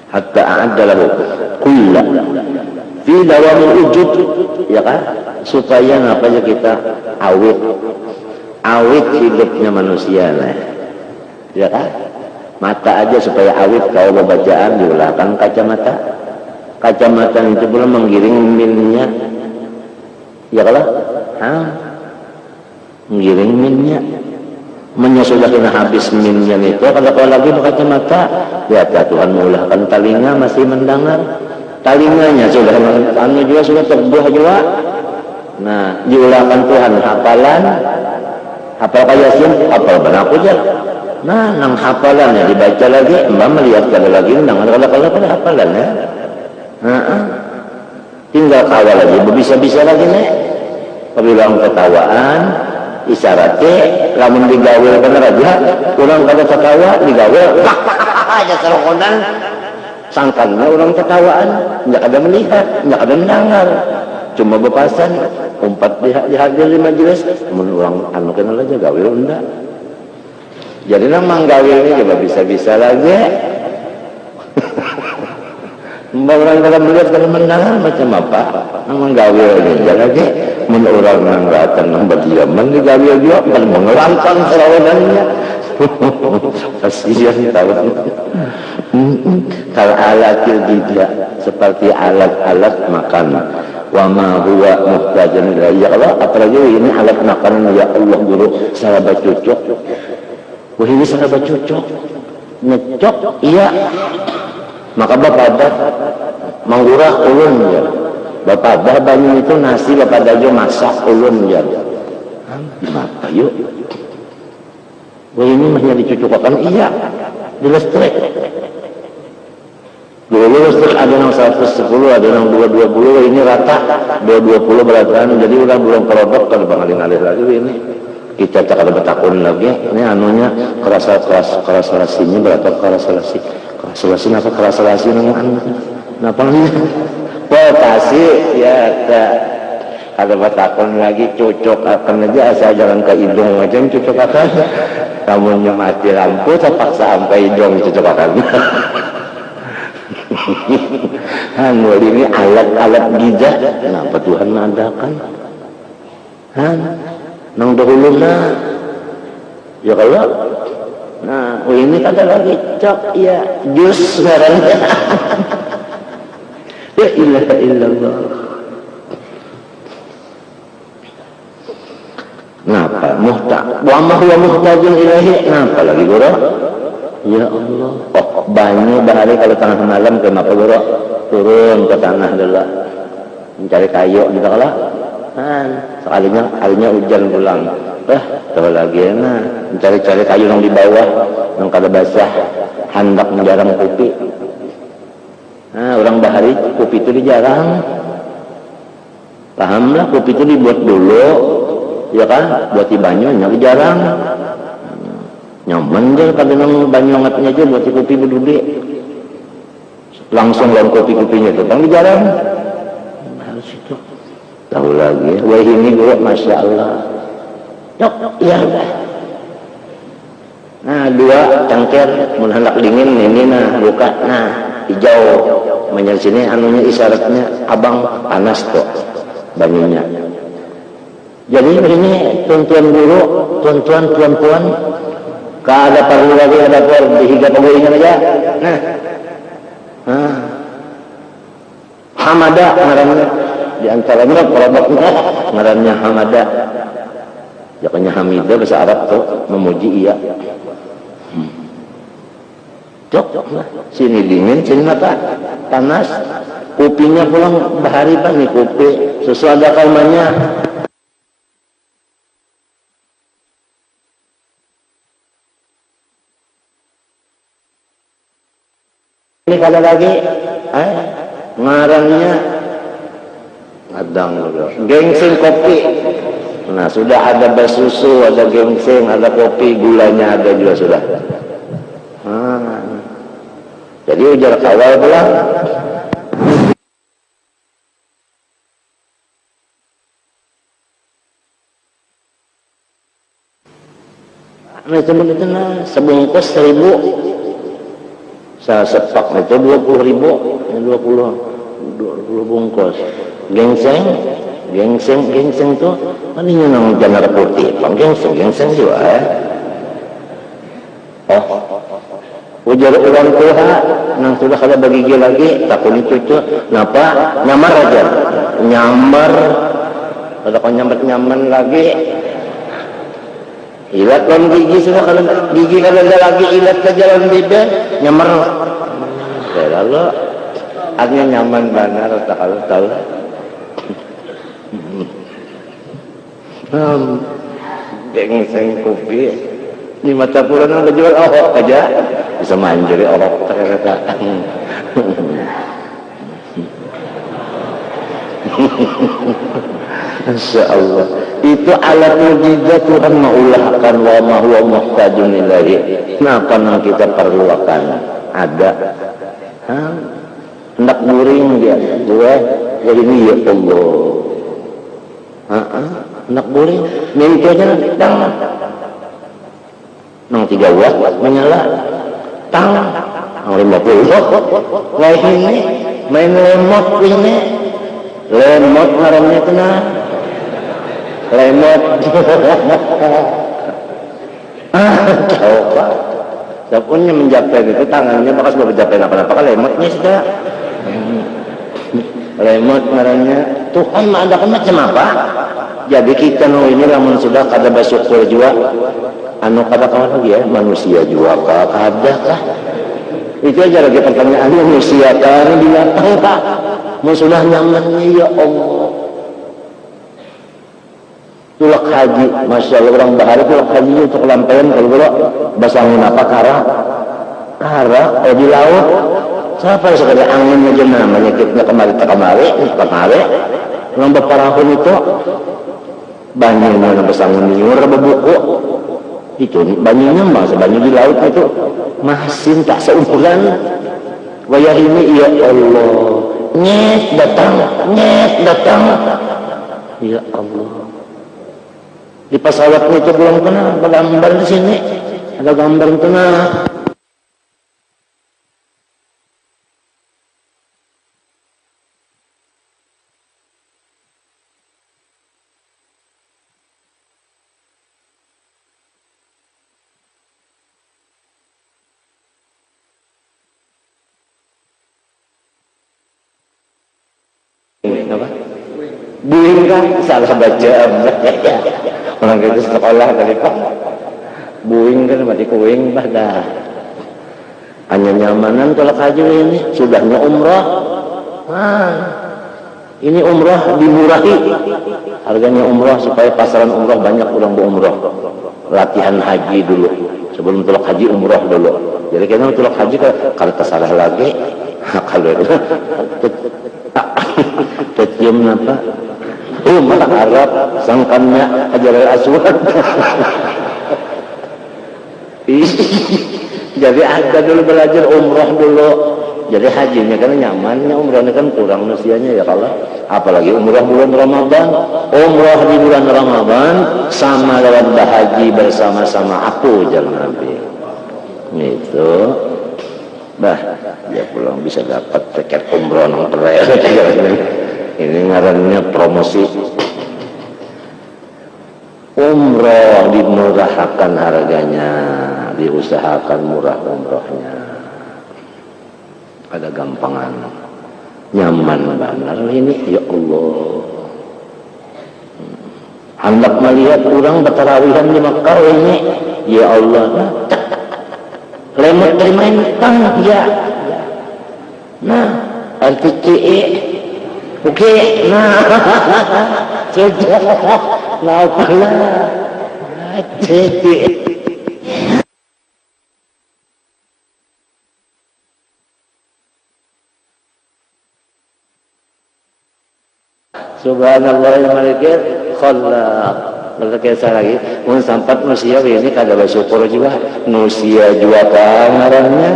Speaker 1: Hatta a'adda lahu kulla fi dawamil wujud, ya kan? Supaya ngapanya kita awet hidupnya manusia lah, ya kan? Mata aja supaya awet kalau bacaan diulahkan kacamata itu pula menggiring minnya, ya kalau menggiring minnya sudah kena habis minnya itu kalau lagi kacamata ya Tuhan meulahkan telinga masih mendengar, telinganya sudah anu juga sudah terbuah juga. Nah, diulahkan Tuhan hafalan, hafal Yasin, hafal benaku aja. Nah, nang hafalannya dibaca lagi, mbak melihat kada lagi, nang kalau pada hafalan ya. Tinggal kawal lagi, bisa-bisa lagi nih. Kabilang ketawaan, isyaratnya, lamun digawil bener aja, kurang kada ketawa, digawil, aja serokonan. Sangkannya orang ketawaan, nggak ada melihat, nggak ada mendengar. Cuma bepasan, umpat di hadir majelis, orang anu kenal aja gawil enggak. Jadi nang gawil ini juga bisa-bisa lagi. Mbak orang kalau melihat kalau mendengar macam apa? Nang gawil ini aja lagi. Menurut orang nang datang nang berdiaman di gawil juga kan mengelantang serawanannya. Kasihan tahu. Kalau alatil tidak seperti alat-alat makan. Wa ma huwa muhtajan ilaihi. Ya Allah, apalagi ini alat makanan ya Allah guru sahabat cucuk. Wah ini sahabat cucuk. Ngecok iya. Maka bapak dah mangurah ulun ya. Bapak dah banyak itu nasi bapak dah jo masak ulun ya. Kenapa yuk? Wah ini mahnya dicucukkan iya. Di listrik. Dulu listrik ada yang 110, ada yang 220, ini rata 220 beratan, jadi udah belum kerodok kalau bangalin-alih lagi ini. Kita tak ada betakun lagi, ini anunya kerasalasinya berapa kerasalasi apa kerasalasi namanya? Kenapa nih? Potasi ya tak ada betakun lagi cocok akan aja asal jalan ke hidung aja cocok akan. Kamu mati lampu terpaksa sampai hidung cocok akan. Ini alat-alat bijak kenapa Tuhan mengadakan nang dahulu ya kalau ini kata lagi cok ya jus sekarang ya ilaha illallah. Ngapa wa ma huwa muhtajun ilaihi, ngapa lagi guru? Ya Allah, banyak bahari kalau tengah malam ke maka guru turun ke tanah dulu mencari kayu gitu kalau sekalinya hujan pulang tahu lagi mencari kayu yang di bawah yang kada basah hendak menjarang kopi. Orang bahari kopi itu dijarang, pahamlah kopi itu dibuat dulu ya kan, buat di banyonya dijarang nyaman aja kada nang banyu angatnya aja buat kopi berdudi langsung dalam kopi-kopinya itu kan dijarang harus itu tahu lagi. Wah ini gua masya Allah yuk ya dua cangkir menhendak dingin ini buka hijau menyal sini anunya isyaratnya abang panas tuh banyunya Jadi ini tuan-tuan guru, tuan-tuan, ada perlu lagi ada dihiga penggulingan aja. Nah, Hamada ngarannya, di antaranya produknya ngarannya Hamada. Jakanya Hamidah bahasa Arab tuh memuji iya. Cok, sini dingin, sini apa? Panas. Kopinya pulang bahari pak nih kopi. Sesuai ada kalmanya. Ini kalau lagi, ngarannya adang gengseng kopi. Nah sudah ada basusu, ada gengseng, ada kopi, gulanya ada juga sudah. Jadi ujar kawal pula. Nah sebenarnya sebungkus 1.000. Saya sepak itu 20.000, 20 bungkus. Gengseng tuh, ini nang jangan putih, gengseng juga. Ujar orang tua, nang sudah kada bagigi lagi, takut itu, napa? Nyamar aja, ada kau nyaman lagi. Ilat kan gigi sudah kalau gigi kada ada lagi, ilat ke jalan bibir, nyamar. Lalu, artinya nyaman benar, tak kalau tahu. Gengseng kopi. Di mata pulang udah jual orok aja bisa manjuri orok ternyata. Masya Allah, itu alat mujizat Tuhan mengulahkan wa ma huwa muhtajun ilahi. Kenapa yang kita perlukan ada hendak guring dia ya ini ya Allah. Hendak guring itu aja jangan nang 3 watt menyala tang nang 50 wah ini main lemot ini lemot ngarannya itu nah lemot coba dapurnya menjapen itu tangannya bekas mau menjapen apa-apa lemotnya sudah lemot ngarannya Tuhan mah ada macam apa jadi kita ini lamun sudah kada bersyukur juga anu kada kawan lagi ya manusia juga kada kah itu aja lagi pertanyaannya manusia kan binatang kah mau sudah nyamannya ya Allah tulak haji Masya Allah orang bahari tulak haji untuk lampaian kalau belok basangun apa kara di laut siapa yang sekadar angin aja namanya kita kemari orang berparahun itu banyak mana basangun nyur bebuku itu banyunya masa banyu di laut itu masin tak seumuran wayah ini ya Allah nyet datang ya Allah di pesawat itu belum kena ada gambar di sini ada gambar itu nah buing kan salah baca orang itu sekolah tadi pak buing kan mati kuing pada hanya nyamanan kalau haji ini sudahnya umrah ini umrah dimurahi harganya umrah supaya pasaran umrah banyak orang berumrah latihan haji dulu sebelum tolak haji umrah dulu jadi kayaknya tolak haji kalau tersalah lagi kalau itu tercium apa rumah Arab sangkannya Hajarul Aswad jadi ada dulu belajar umrah dulu jadi hajinya kan nyamannya umrahnya kan kurang usianya ya kalau apalagi umrah bulan Ramadan umrah di bulan Ramadan sama lewat bahaji bersama-sama aku jangan Nabi itu dia pulang bisa dapat tiket umrah nang ini ngarannya promosi umroh dimurahkan harganya, diusahakan murah umrohnya, ada gampangan, nyaman benar ini, ya Allah. Hendak melihat orang bertarawihan di Makkah ini, ya Allah, lemot dari main tang, ya. Nah, RTCE, oke, nah, sudah, nah, apalah, RTCE. Subhanallah yang malaikat khalaq. Berkata lagi, mun sampat nusia ini kada bersyukur juga. Nusia juga ngarannya.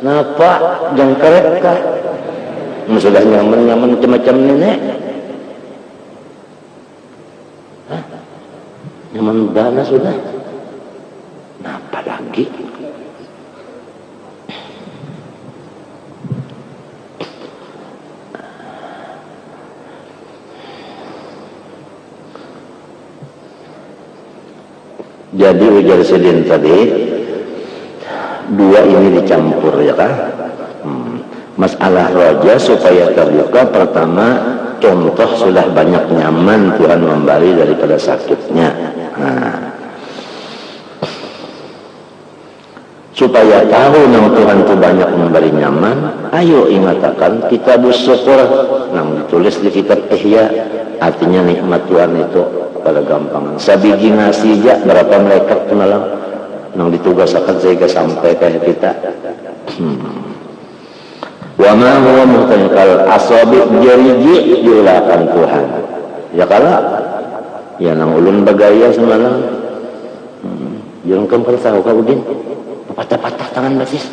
Speaker 1: Napa jangkret kah? Sudah nyaman macam-macam nenek. Hah? Nyaman dana sudah. Napa lagi? Jadi ujar Sidin tadi, dua ini dicampur ya kan? Masalah roja supaya terbuka, pertama contoh sudah banyak nyaman Tuhan memberi daripada sakitnya. Supaya tahu nang Tuhan itu banyak memberi nyaman, ayo ingatakan kita bersyukur nang ditulis di kitab Ihya, artinya nikmat Tuhan itu pada gampang. Sabiji nasi aja berapa malaikat malam nang ditugasakan sehingga sampai ke kita. Wa ma huwa muhtankal asabi jariji diulahkan Tuhan. Ya kala ya nang ulun bagaya semalam. Jangan kamu tahu kau Udin patah-patah tangan basis.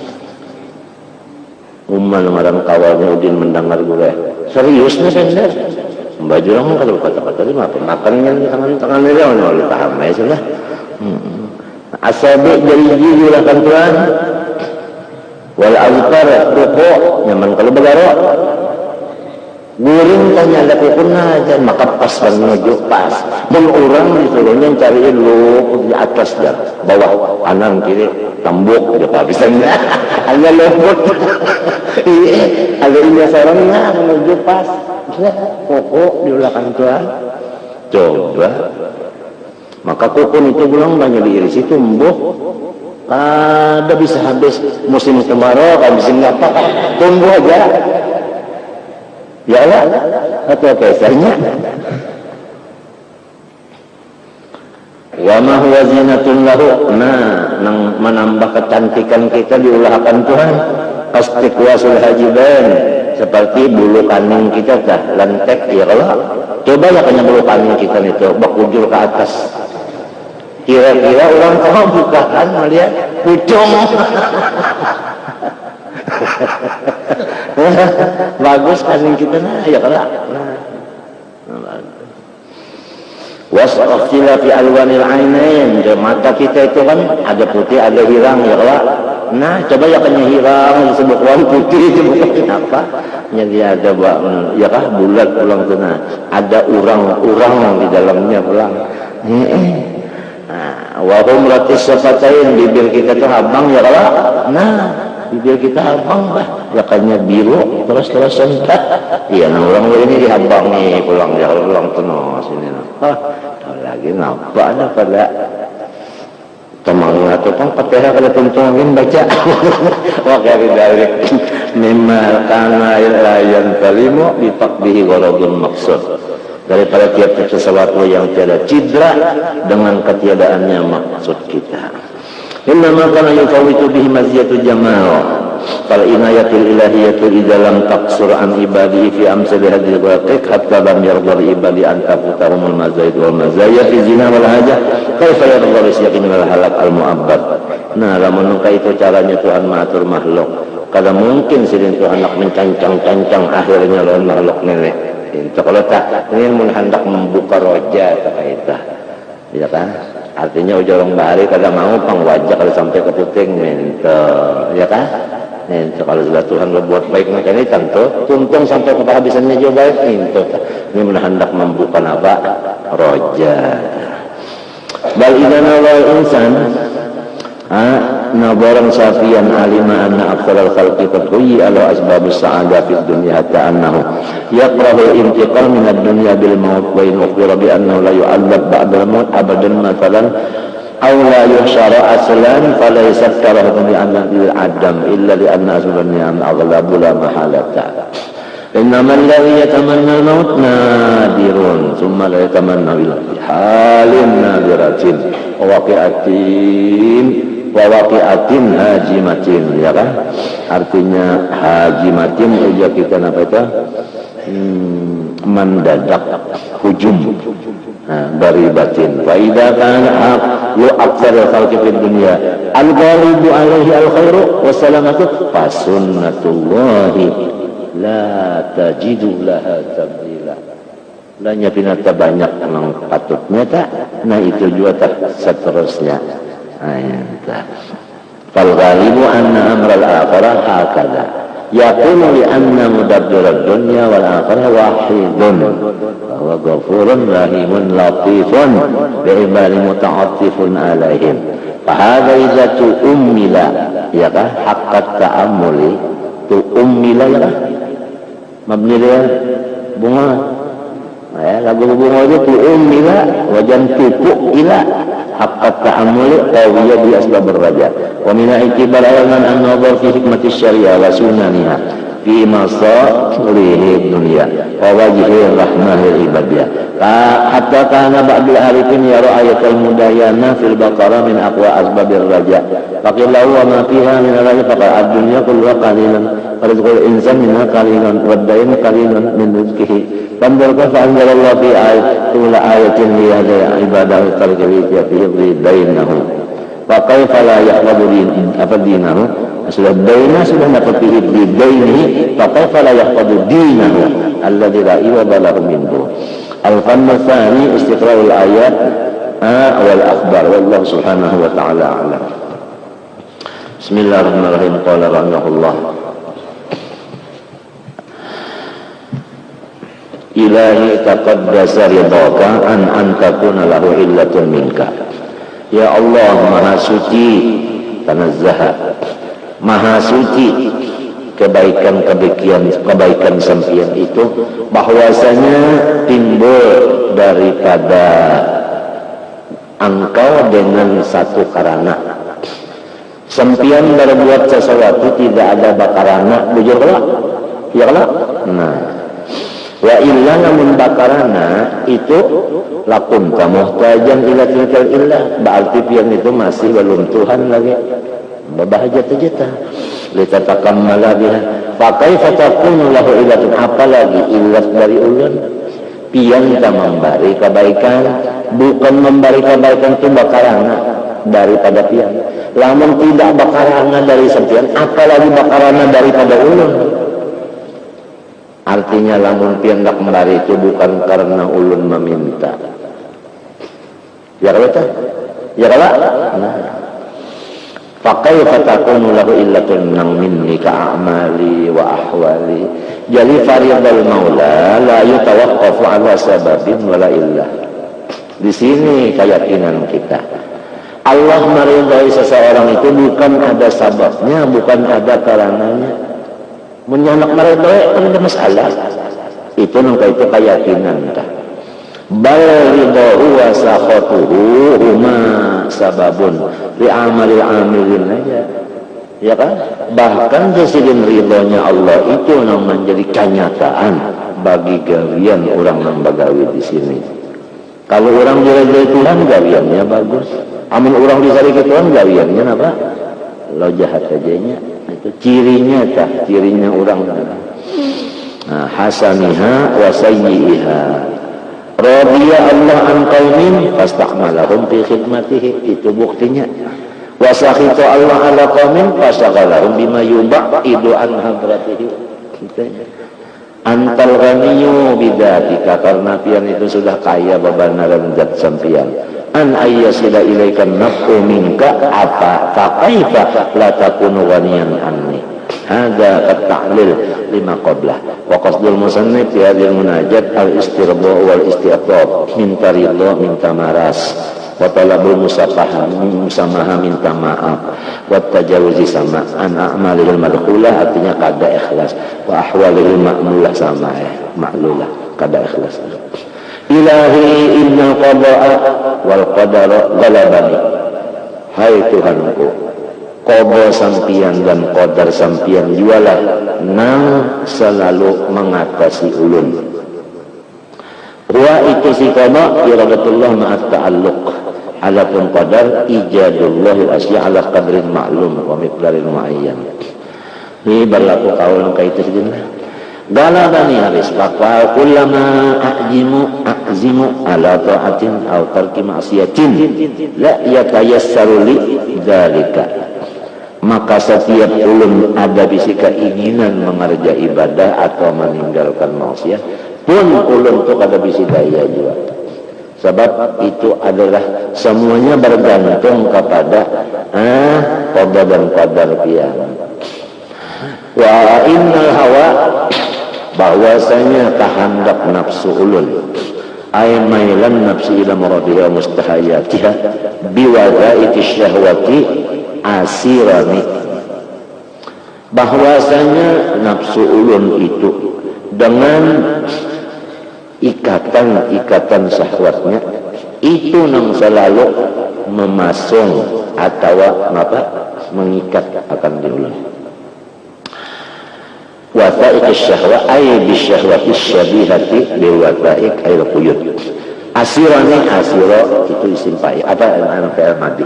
Speaker 1: Umman marang kawalnya Udin mendengar gue. Seriusnya sender. Baju orang kalau kata-kata itu apa? Makannya di tangan-tangan dia orang paham ya sudah. Asabi jariji diulahkan Tuhan. Wal azkar ruku nyaman kalau begaro. Guring tanya ada kukuna aja maka pas menuju pas. Mun orang disuruhnya cariin lu di atas dah, bawah kanan kiri tembok dia habisnya. Hanya lembut. Ada ini sarangnya menuju pas. Kuku diulahkan Tuhan. Coba. Maka kuku itu pulang banyak diiris itu tumbuh. Ada bisa habis musim kemarau, habisin apa? Tunggu aja. Ya Allah, atau kesannya. Wa ma huwa zinatun lahu. Nah, nang menambah kecantikan kita diulahkan Tuhan. Astiqwasul hajiban, seperti bulu kaning kita dah lentek ya Allah. Coba ya kena bulu kaning kita itu bakujur ke atas. Kira-kira orang tahu bukaan melihat pucung. Bagus kaning kita nah ya kalau wasaqtila fi alwanil ainain, mata kita itu kan ada putih ada hilang ya kalau nah coba ya kena hilang disebut warna putih itu bukan apa jadi ada ya kah bulat pulang tuh nah ada urang di dalamnya pulang wahum ratis safatain, bibir kita tuh abang ya kalau nah bibir kita abang bah yakanya biru terus-terusan iya nah orang ini dihabang nih pulang ya pulang penuh sini nah lagi napa ada pada teman atau kan patah kalau tuntungin baca wakari dari mimma kana layan talimu bitakbihi gharadun maksud, daripada tiap-tiap sesuatu yang tiada cidra dengan ketiadaannya maksud kita. Inna ma kana yufawitu bihi maziyatu jamal fal inayatul ilahiyatu idza lam taqsur an ibadi fi amsali hadhihi al-waqiq hatta lam yarda li ibadi an tafutahumul mazaid wal mazaya fi zina wal haja kaifa yarda li syakin wal halak al mu'abbad. Nah lamun itu caranya Tuhan mengatur makhluk, kada mungkin sidin Tuhan nak mencancang-cancang akhirnya lawan makhluk nenek. Itu kalau tak ingin menghendak membuka roja kita, ya kan? Artinya ujar orang bahari kada mau pang wajah kalau sampai ke puting minta, ya kan? Minta kalau sudah Tuhan berbuat baik macam ini tentu tuntung sampai ke kehabisannya juga baik minta. Ini menghendak membuka apa? Roja. bal idza nawal insan nabaran safiyan alima anna aktsara al-khalqi qad ala asbab as-sa'adah fid dunya hatta annahu yaqrahu al-intiqal min ad-dunya bil maut wa in ukhbira bi annahu la yu'adzab ba'da al-maut abadan mathalan aw la yuhsyara aslan falaysa karahu bi anna al-adam illa li anna asbabnya aghlabu la mahalata innamal ladzi yatamanna al-maut nadirun thumma la yatamanna illa fi halin nadiratin wa waqi'atin hajimatin, ya kan? Artinya hajimatin ujar kita apa itu? Mendadak hujum. Dari batin. Fa idza kana lu aktsar khalqi fid dunya al-ghalibu alaihi al-khairu wassalamatu fa sunnatullahi la tajidu laha tabdila. Lanya pinata banyak nang patutnya tak. Nah itu juga tak seterusnya. Fal ghalibu anna amral akhirah hakada yaqulu li anna mudabbir ad-dunya wal akhirah wahidun wa ghafurun rahimun latifun bi ibadi muta'attifun alaihim fa hadza idza tu'mila ya kah haqqat ta'ammuli tu'mila ya mabni dia bunga lagu bunga itu tu'mila wajan tu'u ila haqqat ta'ammuli qawiyya bi asbab ar-raja wa min i'tibar ayman an-nazar fi hikmati syariah wa sunaniha fi masalihi dunya wa wajhi rahmahil ibadiyah hatta kana ba'dul arifin yara ayatul mudayana fil baqarah min aqwa asbabir raja faqillahu wa ma fiha min al-raja faqad ad-dunya kulluha qalilan rizqul insan minha qalilan wa ad-dayn qalilan min rizqihi fanzur fa anzalallahu fi ayatin liyada ibadahu tarjiyati fi dainahu fa kaifa la yaqbadu dinahu sudah daina sudah dapat fi dainihi fa kaifa la yaqbadu dinahu alladzi la iwada lahu minhu al-fann tsani istiqra'ul ayat wal akhbar wallahu subhanahu wa ta'ala a'lam. Bismillahirrahmanirrahim. Qala rahimahullah Ilahi taqaddasa ridhaka an takuna lahu illatun minka. Ya Allah maha suci tanazzaha maha suci kebaikan sempian itu bahwasanya timbul daripada engkau dengan satu karana sempian berbuat sesuatu tidak ada bakarana bujur kelak ya kelak nah wa illa namun bakarana itu lakum muhtajan ila tilkal illah berarti pian itu masih belum Tuhan lagi babahajat-jata litatakamala biha fa kaifa takunu lahu illatun apalagi illat dari ulun pian ta memberi kebaikan bukan memberi kebaikan itu bakarana daripada pian lamun tidak bakarana dari sempian apalagi bakarana daripada ulun. Artinya lamun pian dak memberi itu bukan karena ulun meminta. Ya kata? Ya kala? Nah. Fa kaifa takunu lahu illatun minni ka a'mali wa ahwali. Jadi fardhul maula la yatawaqqafu ala sababin wala illah. Di sini keyakinan kita. Allah meridai seseorang itu bukan ada sababnya, bukan ada karenanya. Menyanak meridai ada masalah. Itu nangka itu keyakinan dah. Bal ridahu wa sakhatuhu huma sababun li amalil amilin aja. Ya kan? Bahkan sesidin ridhonya Allah itu yang menjadi kenyataan bagi gawian orang yang bagawi di sini. Kalau orang diridhoi Tuhan gawiannya bagus. Amun orang disari ke Tuhan gawiannya apa? Lo jahat ajanya. Itu cirinya tah, cirinya orang. Nah, hasaniha wa sayyi'iha. Radiya Allah an qaumin fasta'malahum fi khidmatihi. Itu buktinya. Wa sakhita Allah ala qaumin fastaghalahum bima yub'idu an hadratihi. Antal ghaniyyu bidatika karena pian itu sudah kaya babanaran zat sampian. An ayyasila ilaikan naf'u minka apa faqaifa la takunu ghaniyan anni. Hadza at-ta'lil lima qablah wa qasdul musannif fi hadhil munajat al-istirba wal istiqab minta ridha minta maras wa talabul musamaha minta maaf, wa tajawuzi sama an a'malil madkhulah artinya kada ikhlas, wa ahwalil ma'mulah sama ma'lulah kada ikhlas. Ilahi innal qada'a wal qadara ghalabani, hai Tuhanku, qada sampian dan qadar sampian jualah nang selalu mengatasi ulun. Wa itu si qada iradatullah ma'at ta'alluq, alapun qadar ijadullah asya ala qadrin ma'lum wa miqdarin muayyan. Ini berlaku kaul kaitu sejenak. Galabani haris bakal kullama a'zimu ala ta'atin aw tarki ma'siyatin la yatayassaru li dzalika, maka setiap ulun ada bisi keinginan mengerja ibadah atau meninggalkan maksiat pun ulun itu kada bisi daya juga, sebab itu adalah semuanya bergantung kepada qada dan qadar pian. Wa innal hawa, bahwasanya kehendak nafsu ulun ay mailan nafsi ila muradiha mustahayatiha biwada'iti syahwati asirani, bahwasanya nafsu ulun itu dengan ikatan syahwatnya itu nang selalu memasung atau mengikat akan diulun. Wata'ik syahwa ay bisyahwati syabihati biwata'ik air quyud. Asirani asiro itu isim fa'il fi'il madhi.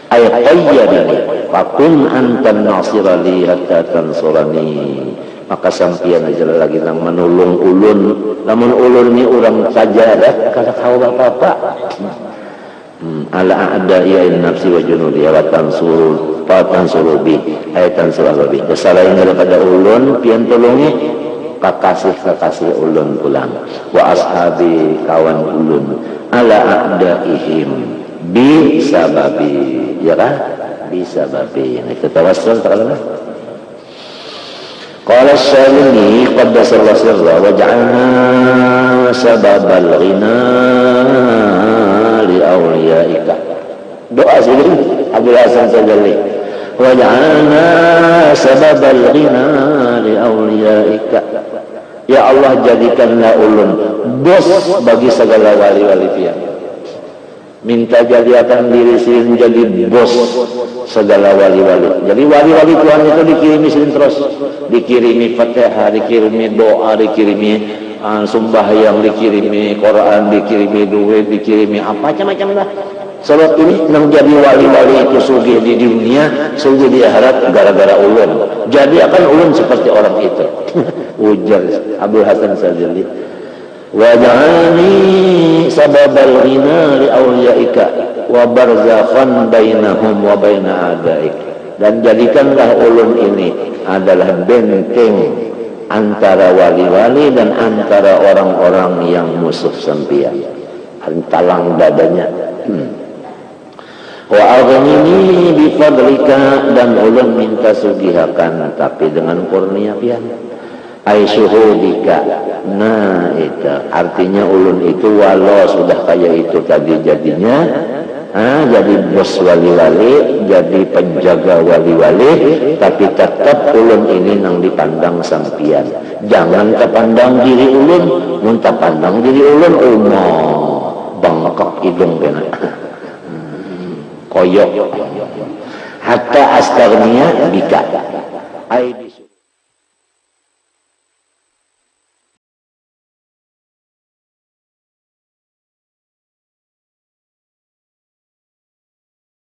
Speaker 1: Ay qayyadani fakun antan nasira li hatta tansurani, maka sampian aja lagi nang menulung ulun, namun ulun ni orang saja dah kada tahu apa-apa. Ala a'da'i'in nafsi wa junudiya wa tansurubi ayatan surabi, kesalahan daripada ulun pian tolongi kakasih ulun pulang, wa ashabi kawan ulun ala a'da'ihim bi sababi, ya kan, bi sababi. Ini kita tawassul ta'ala. Qala as-Salimi qaddasallahu sirra wa ja'alna sababal ghina li awliyaika. Doa sini Abdul Hasan Sajali. Wa ja'alna sababal ghina li awliyaika. Ya Allah, jadikanlah ulun bos bagi segala wali-wali pian. Minta jadikan diri sini menjadi bos segala wali-wali. Jadi wali-wali Tuhan itu dikirimi sini terus, dikirimi Fatihah, dikirimi doa, dikirimi sembahyang, dikirimi Quran, dikirimi duit, dikirimi apa macam-macam lah. Sebab ini yang jadi wali-wali itu sugih di dunia, sugih di akhirat gara-gara ulun. Jadi akan ulun seperti orang itu. Ujar Abdul Hasan Sajali. Waj'alni sababal ghina li awliyaika wa barzakhan bainahum wa baina a'daik, dan jadikanlah ulun ini adalah benteng antara wali-wali dan antara orang-orang yang musuh sampian, talang dadanya. Wa aghnini bi fadlika, dan ulun minta sugihakan tapi dengan kurnia pian. Ai syuhudika, nah itu artinya ulun itu walau sudah kayak itu tadi jadinya jadi bos wali-wali, jadi penjaga wali-wali, tapi tetap ulun ini nang dipandang sampian. Jangan terpandang diri ulun, muntah pandang diri ulun bangkok hidung kena koyok hatta astarnia bika.